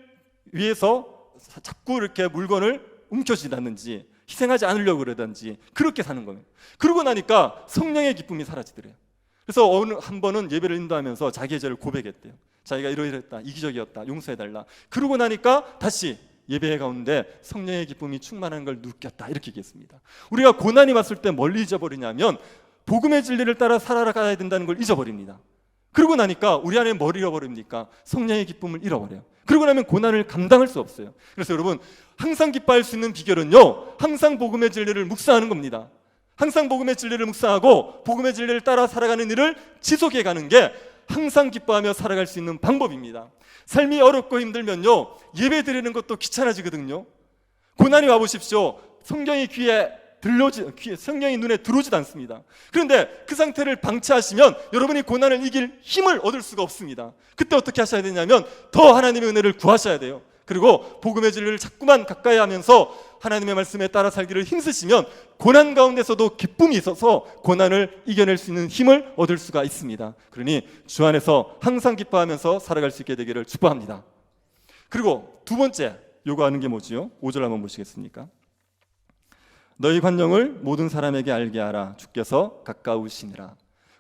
위해서 자꾸 이렇게 물건을 움켜쥐다든지 희생하지 않으려고 그러든지 그렇게 사는 거예요. 그러고 나니까 성령의 기쁨이 사라지더래요. 그래서 어느 한 번은 예배를 인도하면서 자기의 죄를 고백했대요. 자기가 이러이러했다, 이기적이었다, 용서해달라. 그러고 나니까 다시 예배 가운데 성령의 기쁨이 충만한 걸 느꼈다 이렇게 얘기했습니다. 우리가 고난이 왔을 때 뭘 잊어버리냐면 복음의 진리를 따라 살아가야 된다는 걸 잊어버립니다. 그러고 나니까 우리 안에 뭘 잃어버립니까? 성령의 기쁨을 잃어버려요. 그러고 나면 고난을 감당할 수 없어요. 그래서 여러분 항상 기뻐할 수 있는 비결은요, 항상 복음의 진리를 묵상하는 겁니다. 항상 복음의 진리를 묵상하고 복음의 진리를 따라 살아가는 일을 지속해 가는 게 항상 기뻐하며 살아갈 수 있는 방법입니다. 삶이 어렵고 힘들면요, 예배 드리는 것도 귀찮아지거든요. 고난이 와보십시오. 성경이 성경이 눈에 들어오지도 않습니다. 그런데 그 상태를 방치하시면 여러분이 고난을 이길 힘을 얻을 수가 없습니다. 그때 어떻게 하셔야 되냐면 더 하나님의 은혜를 구하셔야 돼요. 그리고 복음의 진리를 자꾸만 가까이 하면서 하나님의 말씀에 따라 살기를 힘쓰시면 고난 가운데서도 기쁨이 있어서 고난을 이겨낼 수 있는 힘을 얻을 수가 있습니다. 그러니 주 안에서 항상 기뻐하면서 살아갈 수 있게 되기를 축복합니다. 그리고 두 번째 요구하는 게 뭐지요? 5절 한번 보시겠습니까? 너희 관용을 모든 사람에게 알게 하라. 주께서 가까우시니라.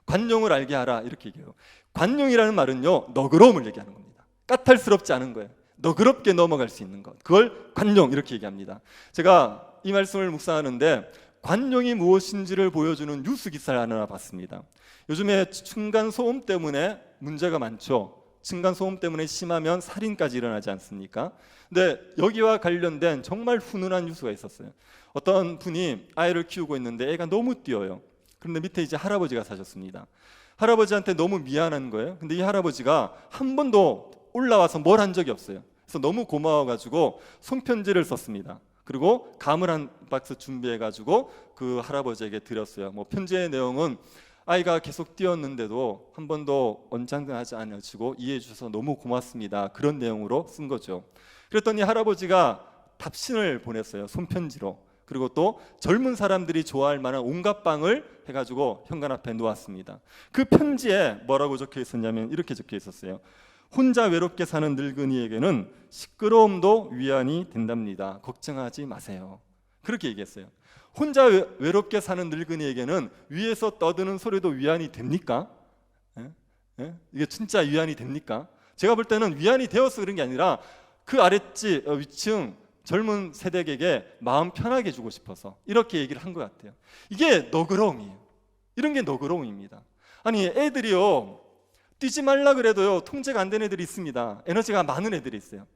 관용을 알게 하라 이렇게 얘기해요. 관용이라는 말은요, 너그러움을 얘기하는 겁니다. 까탈스럽지 않은 거예요. 너그럽게 넘어갈 수 있는 것, 그걸 관용 이렇게 얘기합니다. 제가 이 말씀을 묵상하는데 관용이 무엇인지를 보여주는 뉴스 기사를 하나 봤습니다. 요즘에 층간소음 때문에 문제가 많죠. 층간소음 때문에 심하면 살인까지 일어나지 않습니까? 근데 여기와 관련된 정말 훈훈한 뉴스가 있었어요. 어떤 분이 아이를 키우고 있는데 애가 너무 뛰어요. 그런데 밑에 이제 할아버지가 사셨습니다. 할아버지한테 너무 미안한 거예요. 근데 이 할아버지가 한 번도 올라와서 뭘 한 적이 없어요. 그래서 너무 고마워가지고 손편지를 썼습니다. 그리고 감을 한 박스 준비해가지고 그 할아버지에게 드렸어요. 편지의 내용은 아이가 계속 뛰었는데도 한 번도 언짢아하지 않으시고 이해해 주셔서 너무 고맙습니다. 그런 내용으로 쓴 거죠. 그랬더니 할아버지가 답신을 보냈어요. 손편지로. 그리고 또 젊은 사람들이 좋아할 만한 온갖 빵을 해가지고 현관 앞에 놓았습니다. 그 편지에 뭐라고 적혀 있었냐면 이렇게 적혀 있었어요. 혼자 외롭게 사는 늙은이에게는 시끄러움도 위안이 된답니다. 걱정하지 마세요. 그렇게 얘기했어요. 혼자 외롭게 사는 늙은이에게는 위에서 떠드는 소리도 위안이 됩니까? 이게 진짜 위안이 됩니까? 제가 볼 때는 위안이 되어서 그런 게 아니라 그 아랫집 위층 젊은 세대에게 마음 편하게 주고 싶어서 이렇게 얘기를 한 것 같아요. 이게 너그러움이에요. 이런 게 너그러움입니다. 아니 애들이요 뛰지 말라 그래도요 통제가 안 되는 애들이 있습니다. 에너지가 많은 애들이 있어요.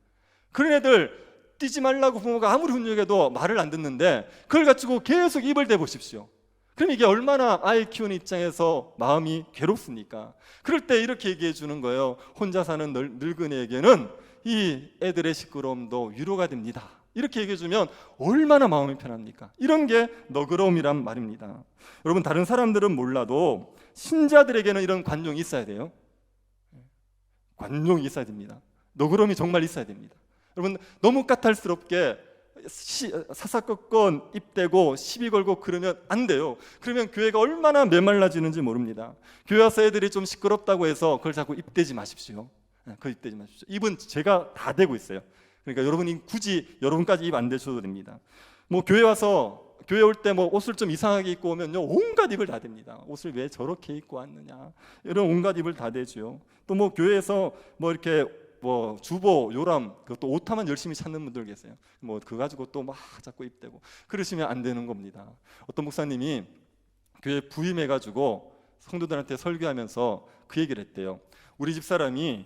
그런 애들 뛰지 말라고 부모가 아무리 훈육해도 말을 안 듣는데 그걸 가지고 계속 입을 대보십시오. 그럼 이게 얼마나 아이 키우는 입장에서 마음이 괴롭습니까? 그럴 때 이렇게 얘기해 주는 거예요. 혼자 사는 늙은이에게는 이 애들의 시끄러움도 위로가 됩니다. 이렇게 얘기해 주면 얼마나 마음이 편합니까? 이런 게 너그러움이란 말입니다. 여러분 다른 사람들은 몰라도 신자들에게는 이런 관용이 있어야 돼요. 관용이 있어야 됩니다. 너그러움이 정말 있어야 됩니다. 여러분 너무 까탈스럽게 사사건건 입대고 시비 걸고 그러면 안 돼요. 그러면 교회가 얼마나 메말라지는지 모릅니다. 교회 와서 애들이 좀 시끄럽다고 해서 그걸 자꾸 입대지 마십시오. 그 입대지 마십시오. 입은 제가 다 대고 있어요. 그러니까 여러분이 굳이 여러분까지 입 안 대셔도 됩니다. 뭐 교회 와서 교회 올 때 뭐 옷을 좀 이상하게 입고 오면요 온갖 입을 다 댑니다. 옷을 왜 저렇게 입고 왔느냐 이런 온갖 입을 다 대죠. 또 뭐 교회에서 뭐 이렇게 뭐 주보 요람 그것도 오타만 열심히 찾는 분들 계세요. 뭐 그거 가지고 또 막 자꾸 입대고 그러시면 안 되는 겁니다. 어떤 목사님이 교회 부임해 가지고 성도들한테 설교하면서 그 얘기를 했대요. 우리 집 사람이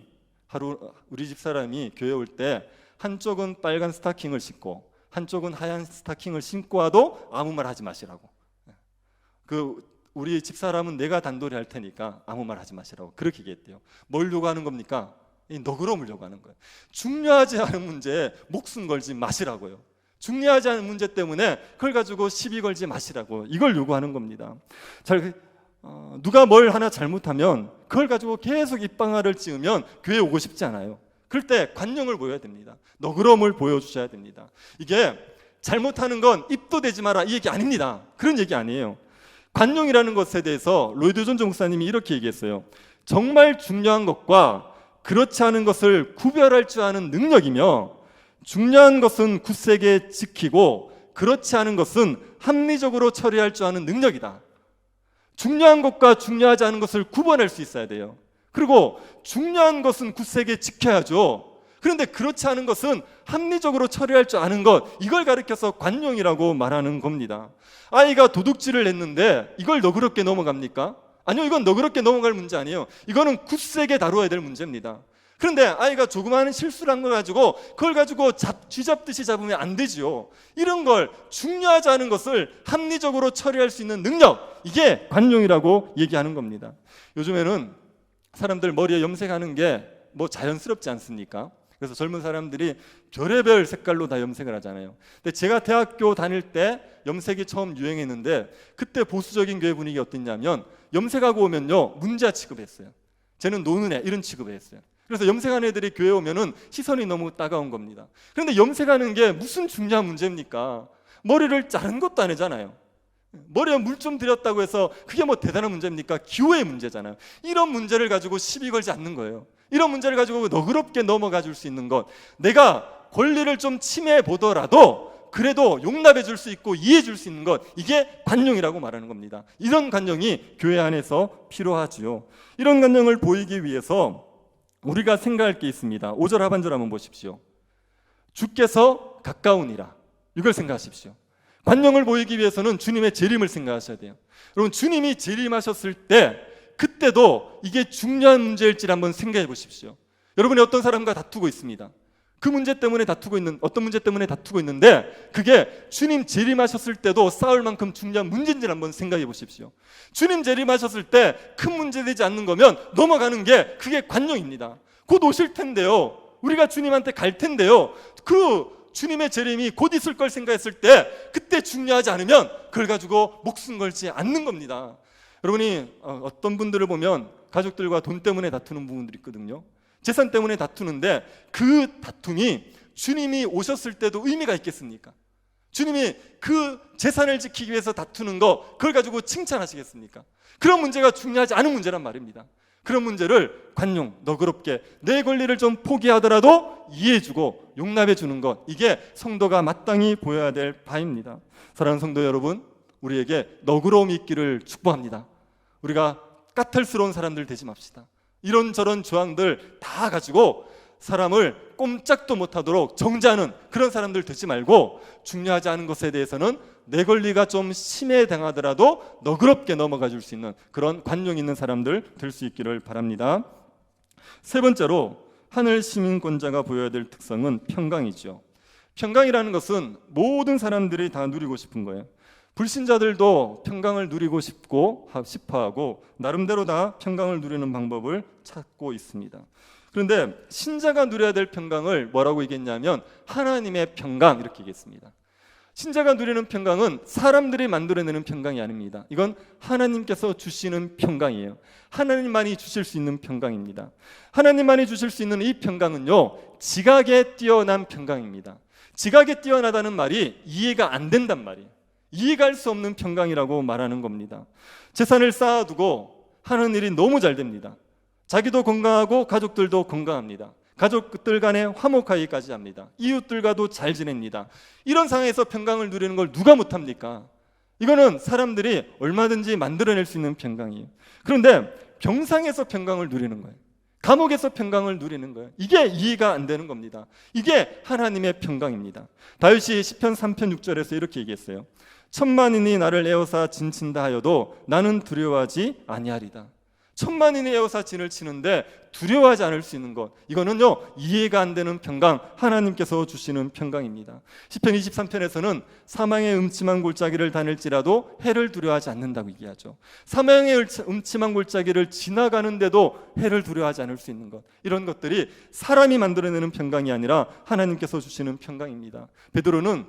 교회 올 때 한쪽은 빨간 스타킹을 신고 한쪽은 하얀 스타킹을 신고 와도 아무 말 하지 마시라고. 우리 집 사람은 내가 단돌이 할 테니까 아무 말 하지 마시라고 그렇게 얘기했대요. 뭘 요구하는 겁니까? 이 너그러움을 요구하는 거예요. 중요하지 않은 문제에 목숨 걸지 마시라고요. 중요하지 않은 문제 때문에 그걸 가지고 시비 걸지 마시라고 이걸 요구하는 겁니다. 누가 뭘 하나 잘못하면 그걸 가지고 계속 입방아를 찌우면 교회에 오고 싶지 않아요. 그럴 때 관용을 보여야 됩니다. 너그러움을 보여주셔야 됩니다. 이게 잘못하는 건 입도 대지 마라 이 얘기 아닙니다. 그런 얘기 아니에요. 관용이라는 것에 대해서 로이드 존즈 목사님이 이렇게 얘기했어요. 정말 중요한 것과 그렇지 않은 것을 구별할 줄 아는 능력이며 중요한 것은 굳세게 지키고 그렇지 않은 것은 합리적으로 처리할 줄 아는 능력이다. 중요한 것과 중요하지 않은 것을 구분할 수 있어야 돼요. 그리고 중요한 것은 굳세게 지켜야죠. 그런데 그렇지 않은 것은 합리적으로 처리할 줄 아는 것 이걸 가리켜서 관용이라고 말하는 겁니다. 아이가 도둑질을 했는데 이걸 너그럽게 넘어갑니까? 아니요, 이건 너그럽게 넘어갈 문제 아니에요. 이거는 굳세게 다루어야 될 문제입니다. 그런데 아이가 조그마한 실수를 한 걸 가지고 그걸 가지고 쥐잡듯이 잡으면 안 되지요. 이런 걸 중요하지 않은 것을 합리적으로 처리할 수 있는 능력 이게 관용이라고 얘기하는 겁니다. 요즘에는 사람들 머리에 염색하는 게 뭐 자연스럽지 않습니까? 그래서 젊은 사람들이 별의별 색깔로 다 염색을 하잖아요. 근데 제가 대학교 다닐 때 염색이 처음 유행했는데 그때 보수적인 교회 분위기 어땠냐면 염색하고 오면요 문제아 취급했어요. 쟤는 노는 애 이런 취급을 했어요. 그래서 염색하는 애들이 교회 오면은 시선이 너무 따가운 겁니다. 그런데 염색하는 게 무슨 중요한 문제입니까? 머리를 자른 것도 아니잖아요. 머리에 물 좀 들였다고 해서 그게 뭐 대단한 문제입니까? 기호의 문제잖아요. 이런 문제를 가지고 시비 걸지 않는 거예요. 이런 문제를 가지고 너그럽게 넘어가 줄 수 있는 것, 내가 권리를 좀 침해해 보더라도 그래도 용납해 줄 수 있고 이해해 줄 수 있는 것, 이게 관용이라고 말하는 겁니다. 이런 관용이 교회 안에서 필요하지요. 이런 관용을 보이기 위해서 우리가 생각할 게 있습니다. 5절 하반절 한번 보십시오. 주께서 가까우니라, 이걸 생각하십시오. 관용을 보이기 위해서는 주님의 재림을 생각하셔야 돼요. 여러분 주님이 재림하셨을 때 그때도 이게 중요한 문제일지를 한번 생각해 보십시오. 여러분이 어떤 사람과 다투고 있습니다. 그 문제 때문에 어떤 문제 때문에 다투고 있는데 그게 주님 재림하셨을 때도 싸울 만큼 중요한 문제인지를 한번 생각해 보십시오. 주님 재림하셨을 때 큰 문제 되지 않는 거면 넘어가는 게 그게 관용입니다. 곧 오실 텐데요. 우리가 주님한테 갈 텐데요. 그 주님의 재림이 곧 있을 걸 생각했을 때 그때 중요하지 않으면 그걸 가지고 목숨 걸지 않는 겁니다. 여러분이 어떤 분들을 보면 가족들과 돈 때문에 다투는 부분들이 있거든요. 재산 때문에 다투는데 그 다툼이 주님이 오셨을 때도 의미가 있겠습니까? 주님이 그 재산을 지키기 위해서 다투는 거 그걸 가지고 칭찬하시겠습니까? 그런 문제가 중요하지 않은 문제란 말입니다. 그런 문제를 관용, 너그럽게 내 권리를 좀 포기하더라도 이해해주고 용납해주는 것, 이게 성도가 마땅히 보여야 될 바입니다. 사랑하는 성도 여러분, 우리에게 너그러움이 있기를 축복합니다. 우리가 까탈스러운 사람들 되지 맙시다. 이런저런 조항들 다 가지고 사람을 꼼짝도 못하도록 정죄하는 그런 사람들 되지 말고, 중요하지 않은 것에 대해서는 내 권리가 좀 심해 당하더라도 너그럽게 넘어가 줄 수 있는 그런 관용 있는 사람들 될 수 있기를 바랍니다. 세 번째로 하늘 시민권자가 보여야 될 특성은 평강이죠. 평강이라는 것은 모든 사람들이 다 누리고 싶은 거예요. 불신자들도 평강을 누리고 싶어하고 나름대로 다 평강을 누리는 방법을 찾고 있습니다. 그런데 신자가 누려야 될 평강을 뭐라고 얘기했냐면 하나님의 평강, 이렇게 얘기했습니다. 신자가 누리는 평강은 사람들이 만들어내는 평강이 아닙니다. 이건 하나님께서 주시는 평강이에요. 하나님만이 주실 수 있는 평강입니다. 하나님만이 주실 수 있는 이 평강은요, 지각에 뛰어난 평강입니다. 지각에 뛰어나다는 말이 이해가 안 된단 말이에요. 이해할 수 없는 평강이라고 말하는 겁니다. 재산을 쌓아두고 하는 일이 너무 잘 됩니다. 자기도 건강하고 가족들도 건강합니다. 가족들 간에 화목하기까지 합니다. 이웃들과도 잘 지냅니다. 이런 상황에서 평강을 누리는 걸 누가 못합니까? 이거는 사람들이 얼마든지 만들어낼 수 있는 평강이에요. 그런데 병상에서 평강을 누리는 거예요. 감옥에서 평강을 누리는 거예요. 이게 이해가 안 되는 겁니다. 이게 하나님의 평강입니다. 다윗이 시편 3편 6절에서 이렇게 얘기했어요. 천만인이 나를 에워싸 진친다 하여도 나는 두려워하지 아니하리다. 천만인이 에워싸 진을 치는데 두려워하지 않을 수 있는 것, 이거는요 이해가 안 되는 평강, 하나님께서 주시는 평강입니다. 시편 23편에서는 사망의 음침한 골짜기를 다닐지라도 해를 두려워하지 않는다고 얘기하죠. 사망의 음침한 골짜기를 지나가는데도 해를 두려워하지 않을 수 있는 것, 이런 것들이 사람이 만들어내는 평강이 아니라 하나님께서 주시는 평강입니다. 베드로는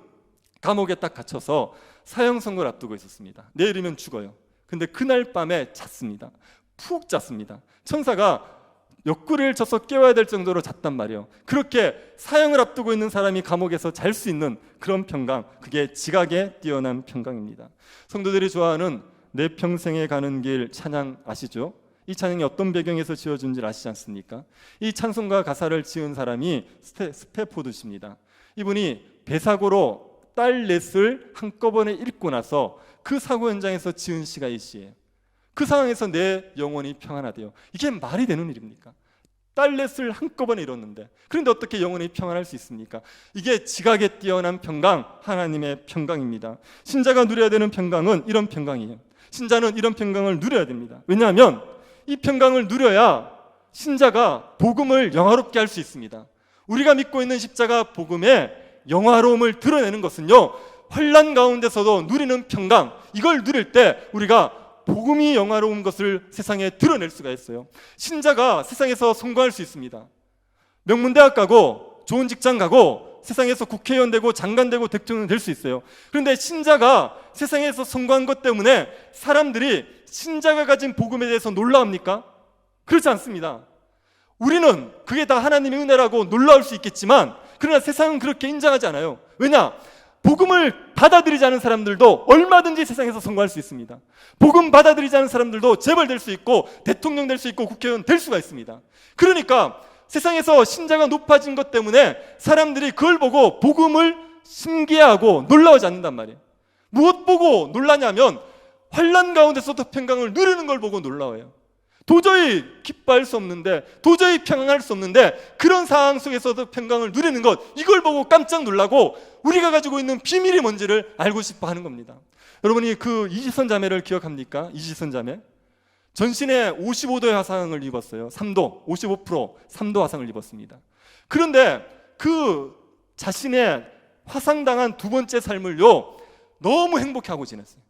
감옥에 딱 갇혀서 사형 선고를 앞두고 있었습니다. 내일이면 죽어요. 근데 그날 밤에 잤습니다. 푹 잤습니다. 천사가 옆구리를 쳐서 깨워야 될 정도로 잤단 말이에요. 그렇게 사형을 앞두고 있는 사람이 감옥에서 잘 수 있는 그런 평강, 그게 지각에 뛰어난 평강입니다. 성도들이 좋아하는 내 평생에 가는 길 찬양 아시죠? 이 찬양이 어떤 배경에서 지어준지 아시지 않습니까? 이 찬송가 가사를 지은 사람이 스태포드 씨입니다. 이분이 배사고로 딸 넷을 한꺼번에 잃고 나서 그 사고 현장에서 지은 시가 이 시예요. 그 상황에서 내 영혼이 평안하대요. 이게 말이 되는 일입니까? 딸 넷을 한꺼번에 잃었는데, 그런데 어떻게 영혼이 평안할 수 있습니까? 이게 지각에 뛰어난 평강, 하나님의 평강입니다. 신자가 누려야 되는 평강은 이런 평강이에요. 신자는 이런 평강을 누려야 됩니다. 왜냐하면 이 평강을 누려야 신자가 복음을 영화롭게 할 수 있습니다. 우리가 믿고 있는 십자가 복음의 영화로움을 드러내는 것은요, 환난 가운데서도 누리는 평강, 이걸 누릴 때 우리가 복음이 영화로운 것을 세상에 드러낼 수가 있어요. 신자가 세상에서 성공할 수 있습니다. 명문대학 가고 좋은 직장 가고 세상에서 국회의원 되고 장관 되고 대통령 될 수 있어요. 그런데 신자가 세상에서 성공한 것 때문에 사람들이 신자가 가진 복음에 대해서 놀라합니까? 그렇지 않습니다. 우리는 그게 다 하나님의 은혜라고 놀라울 수 있겠지만, 그러나 세상은 그렇게 인정하지 않아요. 왜냐? 복음을 받아들이지 않은 사람들도 얼마든지 세상에서 성공할 수 있습니다. 복음 받아들이지 않은 사람들도 재벌 될 수 있고 대통령 될 수 있고 국회의원 될 수가 있습니다. 그러니까 세상에서 신자가 높아진 것 때문에 사람들이 그걸 보고 복음을 신기해하고 놀라워하지 않는단 말이에요. 무엇 보고 놀라냐면 환난 가운데서도 평강을 누리는 걸 보고 놀라워요. 도저히 기뻐할 수 없는데, 도저히 평안할 수 없는데 그런 상황 속에서도 평강을 누리는 것, 이걸 보고 깜짝 놀라고 우리가 가지고 있는 비밀이 뭔지를 알고 싶어 하는 겁니다. 여러분이 그 이지선 자매를 기억합니까? 이지선 자매 전신에 55도의 화상을 입었어요. 3도, 55% 3도 화상을 입었습니다. 그런데 그 자신의 화상당한 두 번째 삶을요 너무 행복해하고 지냈어요.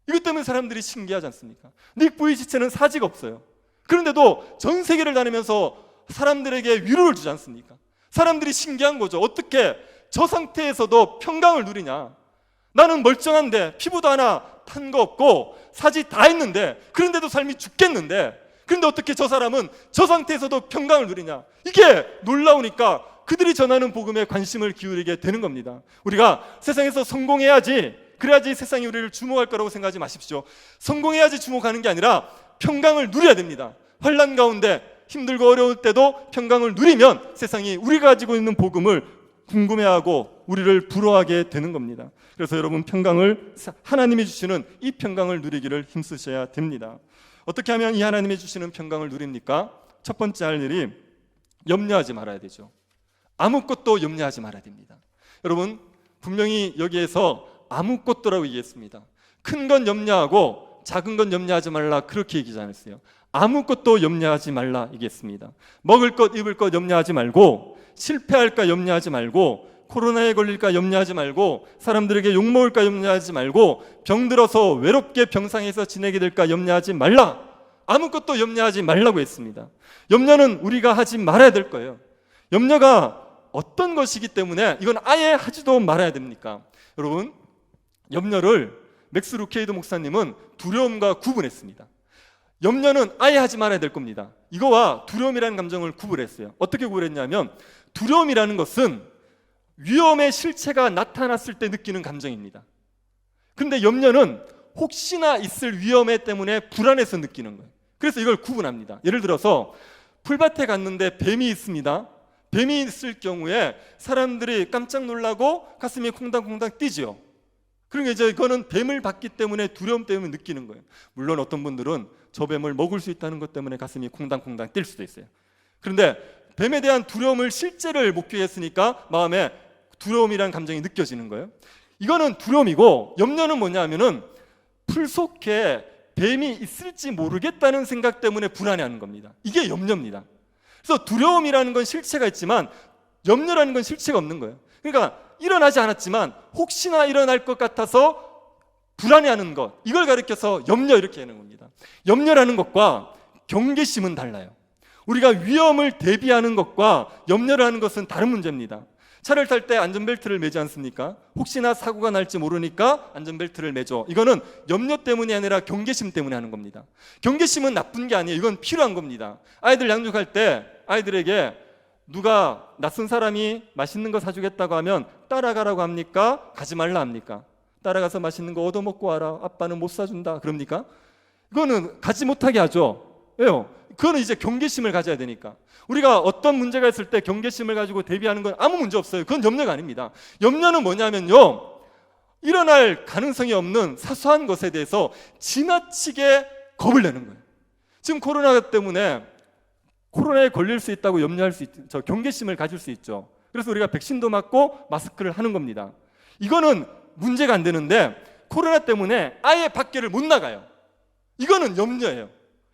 이것 때문에 사람들이 신기하지 않습니까? 닉 부이치체는 사지가 없어요. 그런데도 전 세계를 다니면서 사람들에게 위로를 주지 않습니까? 사람들이 신기한 거죠. 어떻게 저 상태에서도 평강을 누리냐? 나는 멀쩡한데 피부도 하나 탄 거 없고 사지 다 했는데, 그런데도 삶이 죽겠는데, 그런데 어떻게 저 사람은 저 상태에서도 평강을 누리냐? 이게 놀라우니까 그들이 전하는 복음에 관심을 기울이게 되는 겁니다. 우리가 세상에서 성공해야지, 그래야지 세상이 우리를 주목할 거라고 생각하지 마십시오. 성공해야지 주목하는 게 아니라 평강을 누려야 됩니다. 환난 가운데 힘들고 어려울 때도 평강을 누리면 세상이 우리가 가지고 있는 복음을 궁금해하고 우리를 부러워하게 되는 겁니다. 그래서 여러분, 평강을, 하나님이 주시는 이 평강을 누리기를 힘쓰셔야 됩니다. 어떻게 하면 이 하나님이 주시는 평강을 누립니까? 첫 번째 할 일이 염려하지 말아야 되죠. 아무것도 염려하지 말아야 됩니다. 여러분, 분명히 여기에서 아무것도라고 얘기했습니다. 큰 건 염려하고 작은 건 염려하지 말라, 그렇게 얘기하지 않았어요. 아무것도 염려하지 말라 얘기했습니다. 먹을 것 입을 것 염려하지 말고, 실패할까 염려하지 말고, 코로나에 걸릴까 염려하지 말고, 사람들에게 욕먹을까 염려하지 말고, 병들어서 외롭게 병상에서 지내게 될까 염려하지 말라. 아무것도 염려하지 말라고 했습니다. 염려는 우리가 하지 말아야 될 거예요. 염려가 어떤 것이기 때문에 이건 아예 하지도 말아야 됩니까? 여러분, 염려를 맥스 루케이드 목사님은 두려움과 구분했습니다. 염려는 아예 하지 말아야 될 겁니다. 이거와 두려움이라는 감정을 구분했어요. 어떻게 구분했냐면, 두려움이라는 것은 위험의 실체가 나타났을 때 느끼는 감정입니다. 근데 염려는 혹시나 있을 위험에 때문에 불안해서 느끼는 거예요. 그래서 이걸 구분합니다. 예를 들어서 풀밭에 갔는데 뱀이 있습니다. 뱀이 있을 경우에 사람들이 깜짝 놀라고 가슴이 콩당콩당 뛰죠. 그러니까 이제 이거는 뱀을 봤기 때문에 두려움 때문에 느끼는 거예요. 물론 어떤 분들은 저 뱀을 먹을 수 있다는 것 때문에 가슴이 콩당콩당 뛸 수도 있어요. 그런데 뱀에 대한 두려움을 실제를 목격했으니까 마음에 두려움이라는 감정이 느껴지는 거예요. 이거는 두려움이고, 염려는 뭐냐면은 풀 속에 뱀이 있을지 모르겠다는 생각 때문에 불안해하는 겁니다. 이게 염려입니다. 그래서 두려움이라는 건 실체가 있지만 염려라는 건 실체가 없는 거예요. 그러니까 일어나지 않았지만 혹시나 일어날 것 같아서 불안해하는 것, 이걸 가리켜서 염려, 이렇게 하는 겁니다. 염려라는 것과 경계심은 달라요. 우리가 위험을 대비하는 것과 염려라는 것은 다른 문제입니다. 차를 탈 때 안전벨트를 매지 않습니까? 혹시나 사고가 날지 모르니까 안전벨트를 매죠. 이거는 염려 때문이 아니라 경계심 때문에 하는 겁니다. 경계심은 나쁜 게 아니에요. 이건 필요한 겁니다. 아이들 양육할 때 아이들에게 누가 낯선 사람이 맛있는 거 사주겠다고 하면 따라가라고 합니까? 가지 말라 합니까? 따라가서 맛있는 거 얻어먹고 와라, 아빠는 못 사준다, 그럽니까? 이거는 가지 못하게 하죠. 왜요? 그거는 이제 경계심을 가져야 되니까. 우리가 어떤 문제가 있을 때 경계심을 가지고 대비하는 건 아무 문제 없어요. 그건 염려가 아닙니다. 염려는 뭐냐면요, 일어날 가능성이 없는 사소한 것에 대해서 지나치게 겁을 내는 거예요. 지금 코로나 때문에 코로나에 걸릴 수 있다고 염려할 수 있죠. 경계심을 가질 수 있죠. 그래서 우리가 백신도 맞고 마스크를 하는 겁니다. 이거는 문제가 안 되는데, 코로나 때문에 아예 밖에를 못 나가요. 이거는 염려예요.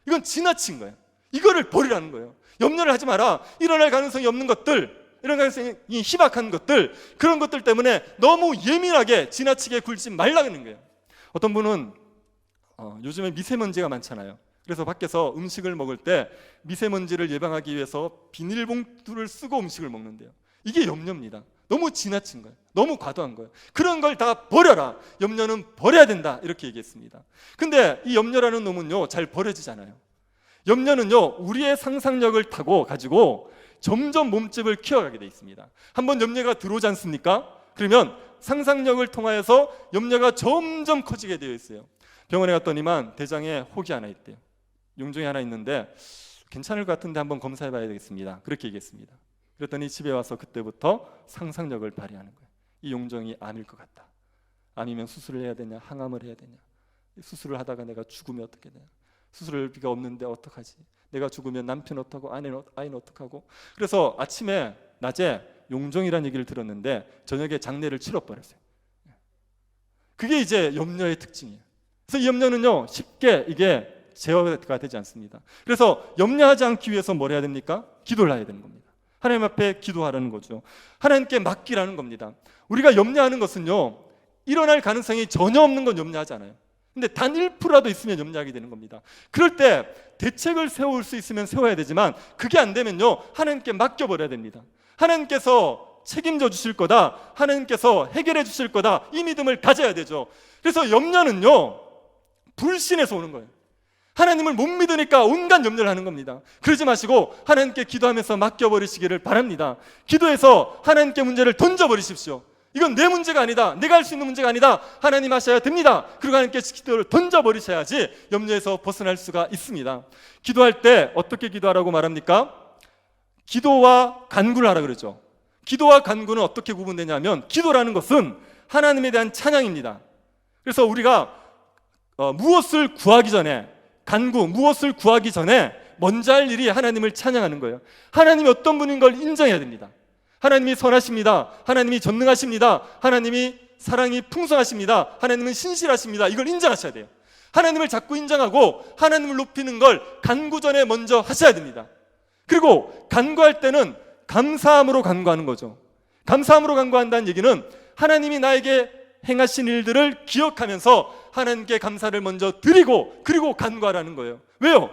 이건 지나친 거예요. 이거를 버리라는 거예요. 염려를 하지 마라. 일어날 가능성이 없는 것들, 이런 가능성이 희박한 것들, 그런 것들 때문에 너무 예민하게 지나치게 굴지 말라는 거예요. 어떤 분은 요즘에 미세먼지가 많잖아요. 그래서 밖에서 음식을 먹을 때 미세먼지를 예방하기 위해서 비닐봉투를 쓰고 음식을 먹는데요. 이게 염려입니다. 너무 지나친 거예요. 너무 과도한 거예요. 그런 걸 다 버려라. 염려는 버려야 된다, 이렇게 얘기했습니다. 근데 이 염려라는 놈은요, 잘 버려지잖아요. 염려는요, 우리의 상상력을 타고 가지고 점점 몸집을 키워가게 돼 있습니다. 한번 염려가 들어오지 않습니까? 그러면 상상력을 통하여서 염려가 점점 커지게 되어 있어요. 병원에 갔더니만 대장에 혹이 하나 있대요. 용종이 하나 있는데 괜찮을 것 같은데 한번 검사해 봐야 되겠습니다, 그렇게 얘기했습니다. 그랬더니 집에 와서 그때부터 상상력을 발휘하는 거예요. 이 용종이 암일 것 같다. 암이면 수술을 해야 되냐, 항암을 해야 되냐, 수술을 하다가 내가 죽으면 어떻게 되냐, 수술비가 없는데 어떡하지, 내가 죽으면 남편 어떡하고 아이는 어떡하고. 그래서 아침에 낮에 용종이라는 얘기를 들었는데 저녁에 장례를 치러버렸어요. 그게 이제 염려의 특징이에요. 그래서 이 염려는요, 쉽게 이게 제어가 되지 않습니다. 그래서 염려하지 않기 위해서 뭘 해야 됩니까? 기도를 해야 되는 겁니다. 하나님 앞에 기도하라는 거죠. 하나님께 맡기라는 겁니다. 우리가 염려하는 것은요, 일어날 가능성이 전혀 없는 건 염려하지 않아요. 근데 단 1%라도 있으면 염려하게 되는 겁니다. 그럴 때 대책을 세울 수 있으면 세워야 되지만, 그게 안 되면요, 하나님께 맡겨버려야 됩니다. 하나님께서 책임져 주실 거다, 하나님께서 해결해 주실 거다, 이 믿음을 가져야 되죠. 그래서 염려는요, 불신에서 오는 거예요. 하나님을 못 믿으니까 온갖 염려를 하는 겁니다. 그러지 마시고 하나님께 기도하면서 맡겨버리시기를 바랍니다. 기도해서 하나님께 문제를 던져버리십시오. 이건 내 문제가 아니다, 내가 할 수 있는 문제가 아니다, 하나님 하셔야 됩니다. 그리고 하나님께 기도를 던져버리셔야지 염려에서 벗어날 수가 있습니다. 기도할 때 어떻게 기도하라고 말합니까? 기도와 간구를 하라 그러죠. 기도와 간구는 어떻게 구분되냐면, 기도라는 것은 하나님에 대한 찬양입니다. 그래서 우리가 무엇을 구하기 전에, 간구, 무엇을 구하기 전에 먼저 할 일이 하나님을 찬양하는 거예요. 하나님이 어떤 분인 걸 인정해야 됩니다. 하나님이 선하십니다. 하나님이 전능하십니다. 하나님이 사랑이 풍성하십니다. 하나님은 신실하십니다. 이걸 인정하셔야 돼요. 하나님을 자꾸 인정하고 하나님을 높이는 걸 간구 전에 먼저 하셔야 됩니다. 그리고 간구할 때는 감사함으로 간구하는 거죠. 감사함으로 간구한다는 얘기는 하나님이 나에게 행하신 일들을 기억하면서 하나님께 감사를 먼저 드리고 그리고 간구하라는 거예요. 왜요?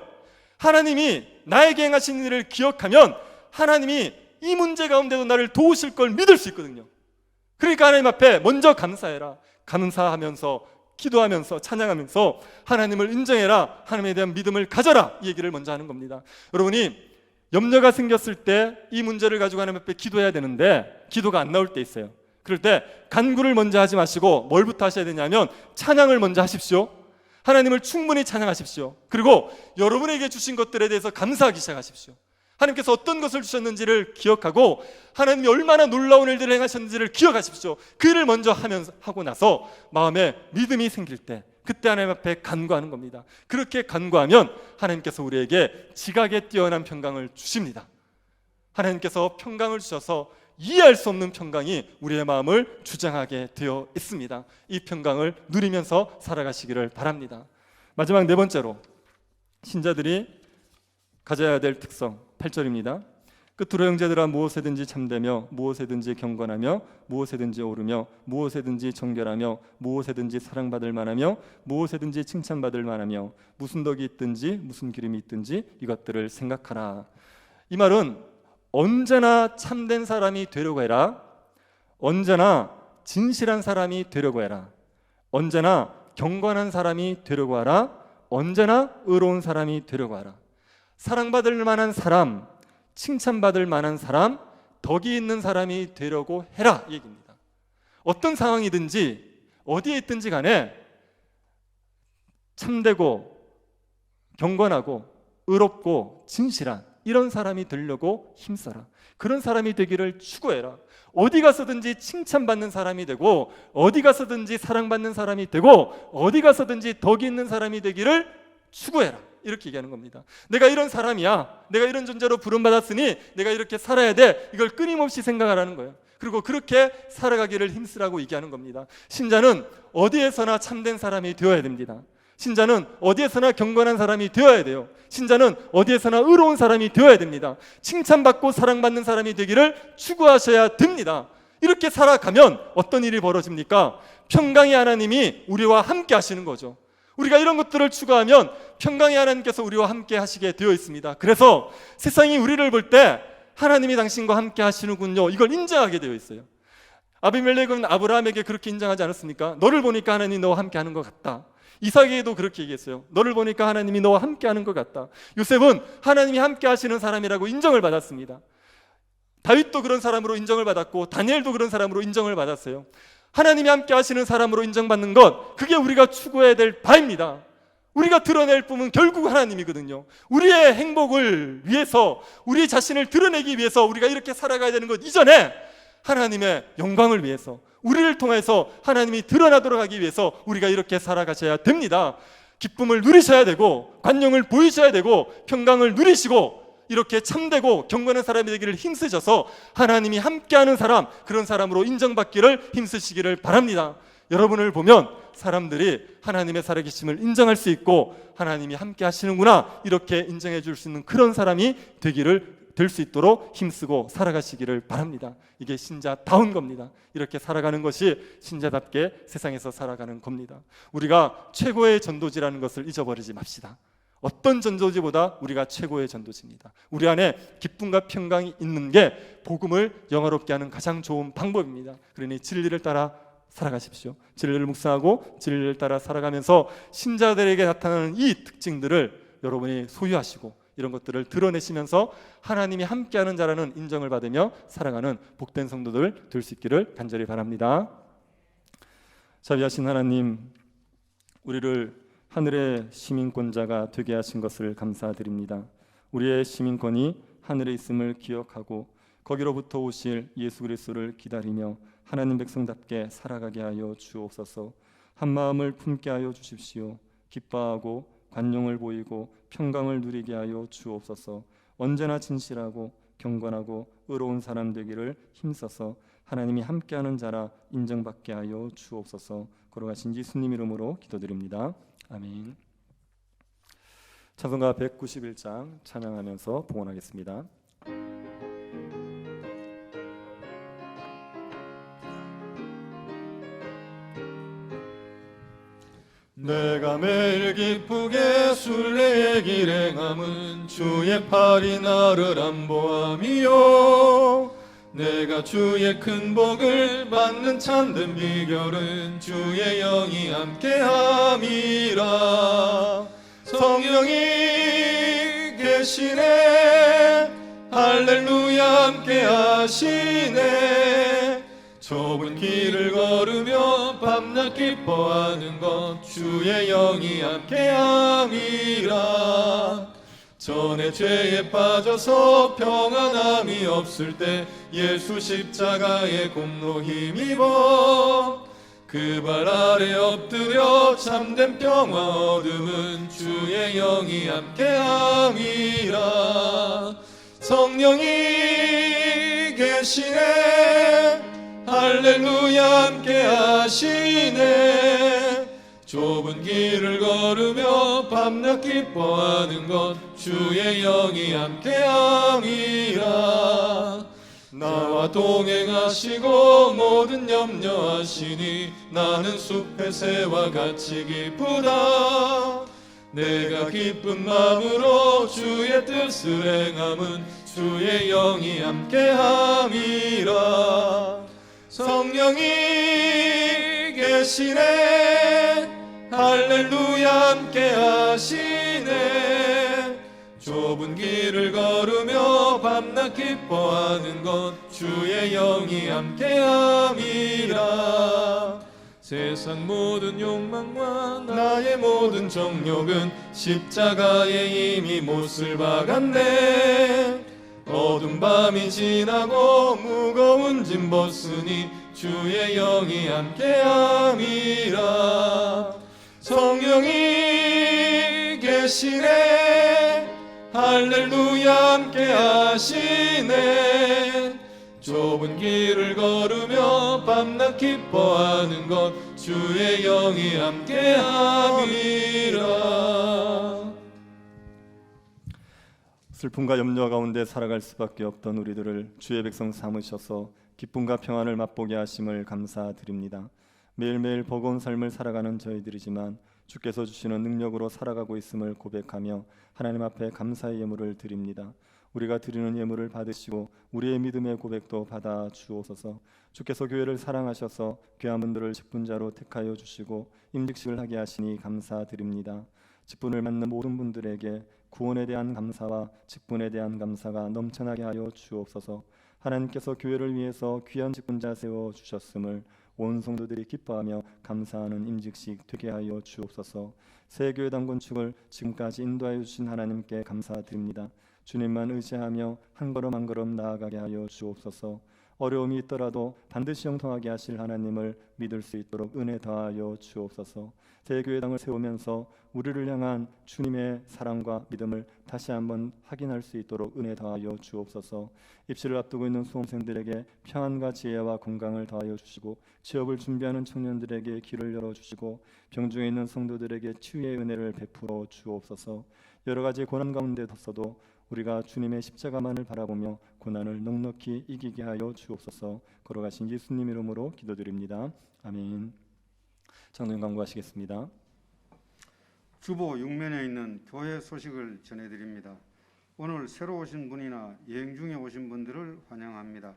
하나님이 나에게 행하신 일을 기억하면 하나님이 이 문제 가운데도 나를 도우실 걸 믿을 수 있거든요. 그러니까 하나님 앞에 먼저 감사해라. 감사하면서 기도하면서 찬양하면서 하나님을 인정해라. 하나님에 대한 믿음을 가져라. 이 얘기를 먼저 하는 겁니다. 여러분이 염려가 생겼을 때 이 문제를 가지고 하나님 앞에 기도해야 되는데 기도가 안 나올 때 있어요. 그럴 때 간구를 먼저 하지 마시고 뭘부터 하셔야 되냐면 찬양을 먼저 하십시오. 하나님을 충분히 찬양하십시오. 그리고 여러분에게 주신 것들에 대해서 감사하기 시작하십시오. 하나님께서 어떤 것을 주셨는지를 기억하고 하나님이 얼마나 놀라운 일들을 행하셨는지를 기억하십시오. 그 일을 먼저 하고 나서 마음에 믿음이 생길 때 그때 하나님 앞에 간구하는 겁니다. 그렇게 간구하면 하나님께서 우리에게 지각에 뛰어난 평강을 주십니다. 하나님께서 평강을 주셔서 이해할 수 없는 평강이 우리의 마음을 주장하게 되어 있습니다. 이 평강을 누리면서 살아가시기를 바랍니다. 마지막 네 번째로 신자들이 가져야 될 특성 8절입니다. 끝으로 형제들아 무엇에든지 참되며 무엇에든지 경건하며 무엇에든지 오르며 무엇에든지 정결하며 무엇에든지 사랑받을 만하며 무엇에든지 칭찬받을 만하며 무슨 덕이 있든지 무슨 기름이 있든지 이것들을 생각하라. 이 말은 언제나 참된 사람이 되려고 해라. 언제나 진실한 사람이 되려고 해라. 언제나 경건한 사람이 되려고 하라. 언제나 의로운 사람이 되려고 하라. 사랑받을 만한 사람, 칭찬받을 만한 사람, 덕이 있는 사람이 되려고 해라 이 얘기입니다. 어떤 상황이든지 어디에 있든지 간에 참되고 경건하고 의롭고 진실한 이런 사람이 되려고 힘써라. 그런 사람이 되기를 추구해라. 어디 가서든지 칭찬받는 사람이 되고 어디 가서든지 사랑받는 사람이 되고 어디 가서든지 덕이 있는 사람이 되기를 추구해라. 이렇게 얘기하는 겁니다. 내가 이런 사람이야. 내가 이런 존재로 부름받았으니 내가 이렇게 살아야 돼. 이걸 끊임없이 생각하라는 거예요. 그리고 그렇게 살아가기를 힘쓰라고 얘기하는 겁니다. 신자는 어디에서나 참된 사람이 되어야 됩니다. 신자는 어디에서나 경건한 사람이 되어야 돼요. 신자는 어디에서나 의로운 사람이 되어야 됩니다. 칭찬받고 사랑받는 사람이 되기를 추구하셔야 됩니다. 이렇게 살아가면 어떤 일이 벌어집니까? 평강의 하나님이 우리와 함께 하시는 거죠. 우리가 이런 것들을 추구하면 평강의 하나님께서 우리와 함께 하시게 되어 있습니다. 그래서 세상이 우리를 볼 때 하나님이 당신과 함께 하시는군요, 이걸 인정하게 되어 있어요. 아비멜렉은 아브라함에게 그렇게 인정하지 않았습니까? 너를 보니까 하나님이 너와 함께 하는 것 같다. 이삭에게도 그렇게 얘기했어요. 너를 보니까 하나님이 너와 함께 하는 것 같다. 요셉은 하나님이 함께 하시는 사람이라고 인정을 받았습니다. 다윗도 그런 사람으로 인정을 받았고 다니엘도 그런 사람으로 인정을 받았어요. 하나님이 함께 하시는 사람으로 인정받는 것, 그게 우리가 추구해야 될 바입니다. 우리가 드러낼 뿜은 결국 하나님이거든요. 우리의 행복을 위해서, 우리 자신을 드러내기 위해서 우리가 이렇게 살아가야 되는 것 이전에 하나님의 영광을 위해서, 우리를 통해서 하나님이 드러나도록 하기 위해서 우리가 이렇게 살아가셔야 됩니다. 기쁨을 누리셔야 되고 관용을 보이셔야 되고 평강을 누리시고 이렇게 참되고 경건한 사람이 되기를 힘쓰셔서 하나님이 함께하는 사람, 그런 사람으로 인정받기를 힘쓰시기를 바랍니다. 여러분을 보면 사람들이 하나님의 살아계심을 인정할 수 있고 하나님이 함께 하시는구나 이렇게 인정해 줄 수 있는 그런 사람이 될 수 있도록 힘쓰고 살아가시기를 바랍니다. 이게 신자다운 겁니다. 이렇게 살아가는 것이 신자답게 세상에서 살아가는 겁니다. 우리가 최고의 전도지라는 것을 잊어버리지 맙시다. 어떤 전도지보다 우리가 최고의 전도지입니다. 우리 안에 기쁨과 평강이 있는 게 복음을 영화롭게 하는 가장 좋은 방법입니다. 그러니 진리를 따라 살아가십시오. 진리를 묵상하고 진리를 따라 살아가면서 신자들에게 나타나는 이 특징들을 여러분이 소유하시고 이런 것들을 드러내시면서 하나님이 함께하는 자라는 인정을 받으며 살아가는 복된 성도들 될 수 있기를 간절히 바랍니다. 자비하신 하나님, 우리를 하늘의 시민권자가 되게 하신 것을 감사드립니다. 우리의 시민권이 하늘에 있음을 기억하고 거기로부터 오실 예수 그리스도를 기다리며 하나님 백성답게 살아가게 하여 주옵소서. 한 마음을 품게 하여 주십시오. 기뻐하고 관용을 보이고 평강을 누리게 하여 주옵소서. 언제나 진실하고 경건하고 의로운 사람 되기를 힘써서 하나님이 함께하는 자라 인정받게 하여 주옵소서. 걸어가신 예수님 이름으로 기도드립니다. 아멘. 찬송가 191장 찬양하면서 봉헌하겠습니다. 내가 매일 기쁘게 순례의 길 행함은 주의 팔이 나를 안보함이요. 내가 주의 큰 복을 받는 참된 비결은 주의 영이 함께함이라. 성령이 계시네, 할렐루야 함께하시네. 좁은 길을 걸으며 밤낮 기뻐하는 것 주의 영이 함께함이라. 전에 죄에 빠져서 평안함이 없을 때 예수 십자가의 공로 힘입어 그 발 아래 엎드려 참된 평화 얻음은 주의 영이 함께함이라. 성령이 계시네, 할렐루야 함께하시네. 좁은 길을 걸으며 밤낮 기뻐하는 것 주의 영이 함께함이라. 나와 동행하시고 모든 염려하시니 나는 숲의 새와 같이 기쁘다. 내가 기쁜 마음으로 주의 뜻을 행함은 주의 영이 함께함이라. 성령이 계시네, 할렐루야 함께하시네. 좁은 길을 걸으며 밤낮 기뻐하는 것 주의 영이 함께함이라. 세상 모든 욕망과 나의 모든 정욕은 십자가에 이미 못을 박았네. 어두운 밤이 지나고 무거운 짐 벗으니 주의 영이 함께함이라. 성령이 계시네, 할렐루야 함께하시네. 좁은 길을 걸으며 밤낮 기뻐하는 것 주의 영이 함께함이라. 슬픔과 염려 가운데 살아갈 수밖에 없던 우리들을 주의 백성 삼으셔서 기쁨과 평안을 맛보게 하심을 감사드립니다. 매일매일 버거운 삶을 살아가는 저희들이지만 주께서 주시는 능력으로 살아가고 있음을 고백하며 하나님 앞에 감사의 예물을 드립니다. 우리가 드리는 예물을 받으시고 우리의 믿음의 고백도 받아 주옵소서. 주께서 교회를 사랑하셔서 귀한 분들을 직분자로 택하여 주시고 임직식을 하게 하시니 감사드립니다. 직분을 맡는 모든 분들에게 구원에 대한 감사와 직분에 대한 감사가 넘쳐나게 하여 주옵소서. 하나님께서 교회를 위해서 귀한 직분자 세워 주셨음을 온 성도들이 기뻐하며 감사하는 임직식 되게 하여 주옵소서. 새 교회당 건축을 지금까지 인도하여 주신 하나님께 감사드립니다. 주님만 의지하며 한 걸음 한 걸음 나아가게 하여 주옵소서. 어려움이 있더라도 반드시 형통하게 하실 하나님을 믿을 수 있도록 은혜 더하여 주옵소서. 새 교회당을 세우면서 우리를 향한 주님의 사랑과 믿음을 다시 한번 확인할 수 있도록 은혜 더하여 주옵소서. 입시를 앞두고 있는 수험생들에게 평안과 지혜와 건강을 더하여 주시고 취업을 준비하는 청년들에게 길을 열어주시고 병중에 있는 성도들에게 치유의 은혜를 베풀어 주옵소서. 여러 가지 고난 가운데 뒀어도 우리가 주님의 십자가만을 바라보며 고난을 넉넉히 이기게 하여 주옵소서. 걸어가신 예수님 이름으로 기도드립니다. 아멘. 장로님 강구하시겠습니다. 주보 6면에 있는 교회 소식을 전해드립니다. 오늘 새로 오신 분이나 여행 중에 오신 분들을 환영합니다.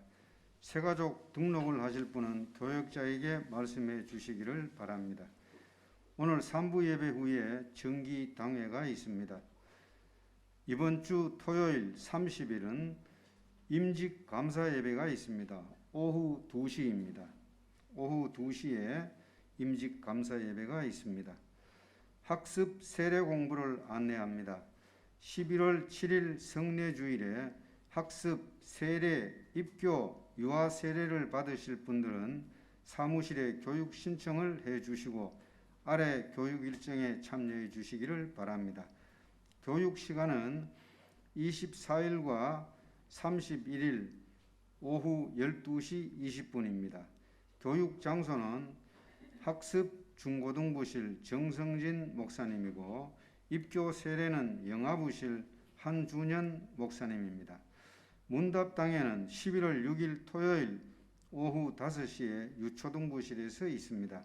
새가족 등록을 하실 분은 교역자에게 말씀해 주시기를 바랍니다. 오늘 3부 예배 후에 정기 당회가 있습니다. 이번 주 토요일 30일은 임직 감사 예배가 있습니다. 오후 2시입니다. 오후 2시에 임직 감사 예배가 있습니다. 학습 세례 공부를 안내합니다. 11월 7일 성례주일에 학습 세례, 입교, 유아 세례를 받으실 분들은 사무실에 교육 신청을 해 주시고 아래 교육 일정에 참여해 주시기를 바랍니다. 교육 시간은 24일과 31일 오후 12시 20분입니다. 교육 장소는 학습 중고등부실 정성진 목사님이고 입교 세례는 영아부실 한준현 목사님입니다. 문답당회는 11월 6일 토요일 오후 5시에 유초등부실에서 있습니다.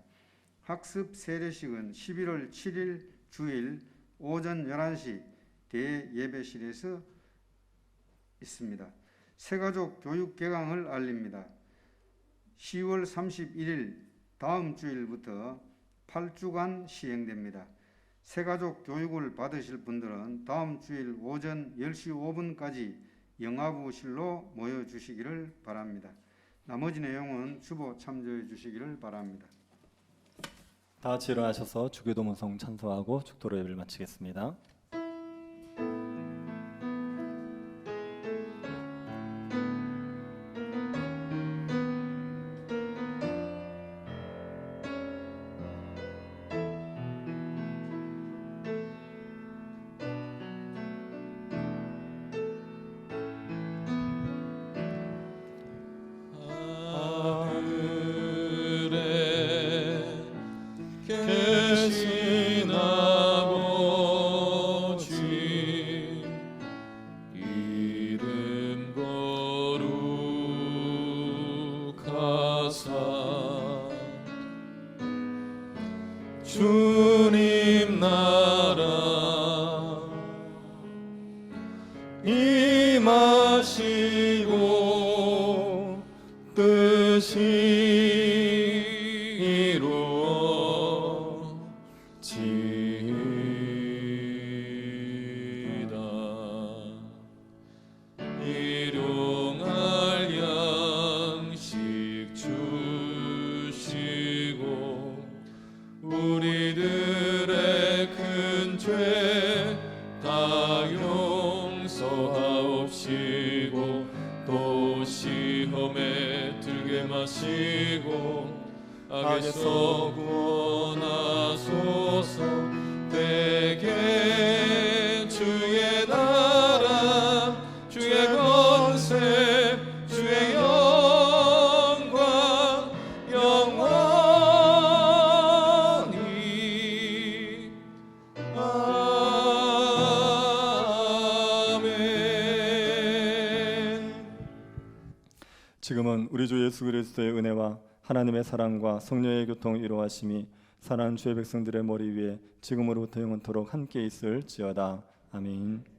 학습 세례식은 11월 7일 주일 오전 11시 대예배실에서 있습니다. 새가족 교육 개강을 알립니다. 10월 31일 다음 주일부터 8주간 시행됩니다. 새가족 교육을 받으실 분들은 다음 주일 오전 10시 5분까지 영아부실로 모여주시기를 바랍니다. 나머지 내용은 주보 참조해 주시기를 바랍니다. 다 같이 일어나셔서 주기도문성 찬송하고 축도로 예배를 마치겠습니다. 계신 아버지 이름 거룩하사 주님 나라 임하시고 뜻이 일용할 양식 주시고 우리들의 큰 죄 다 용서하옵시고 또 시험에 들게 마시고 악에서 구원하소서. 대개 주의 나라 주의 권세 주의 영광 영원히 아멘. 지금은 우리 주 예수 그리스도의 은혜와 하나님의 사랑과 성령의 교통을 이루하심이 사랑하는 주의 백성들의 머리 위에 지금으로부터 영원토록 함께 있을지어다. 아멘.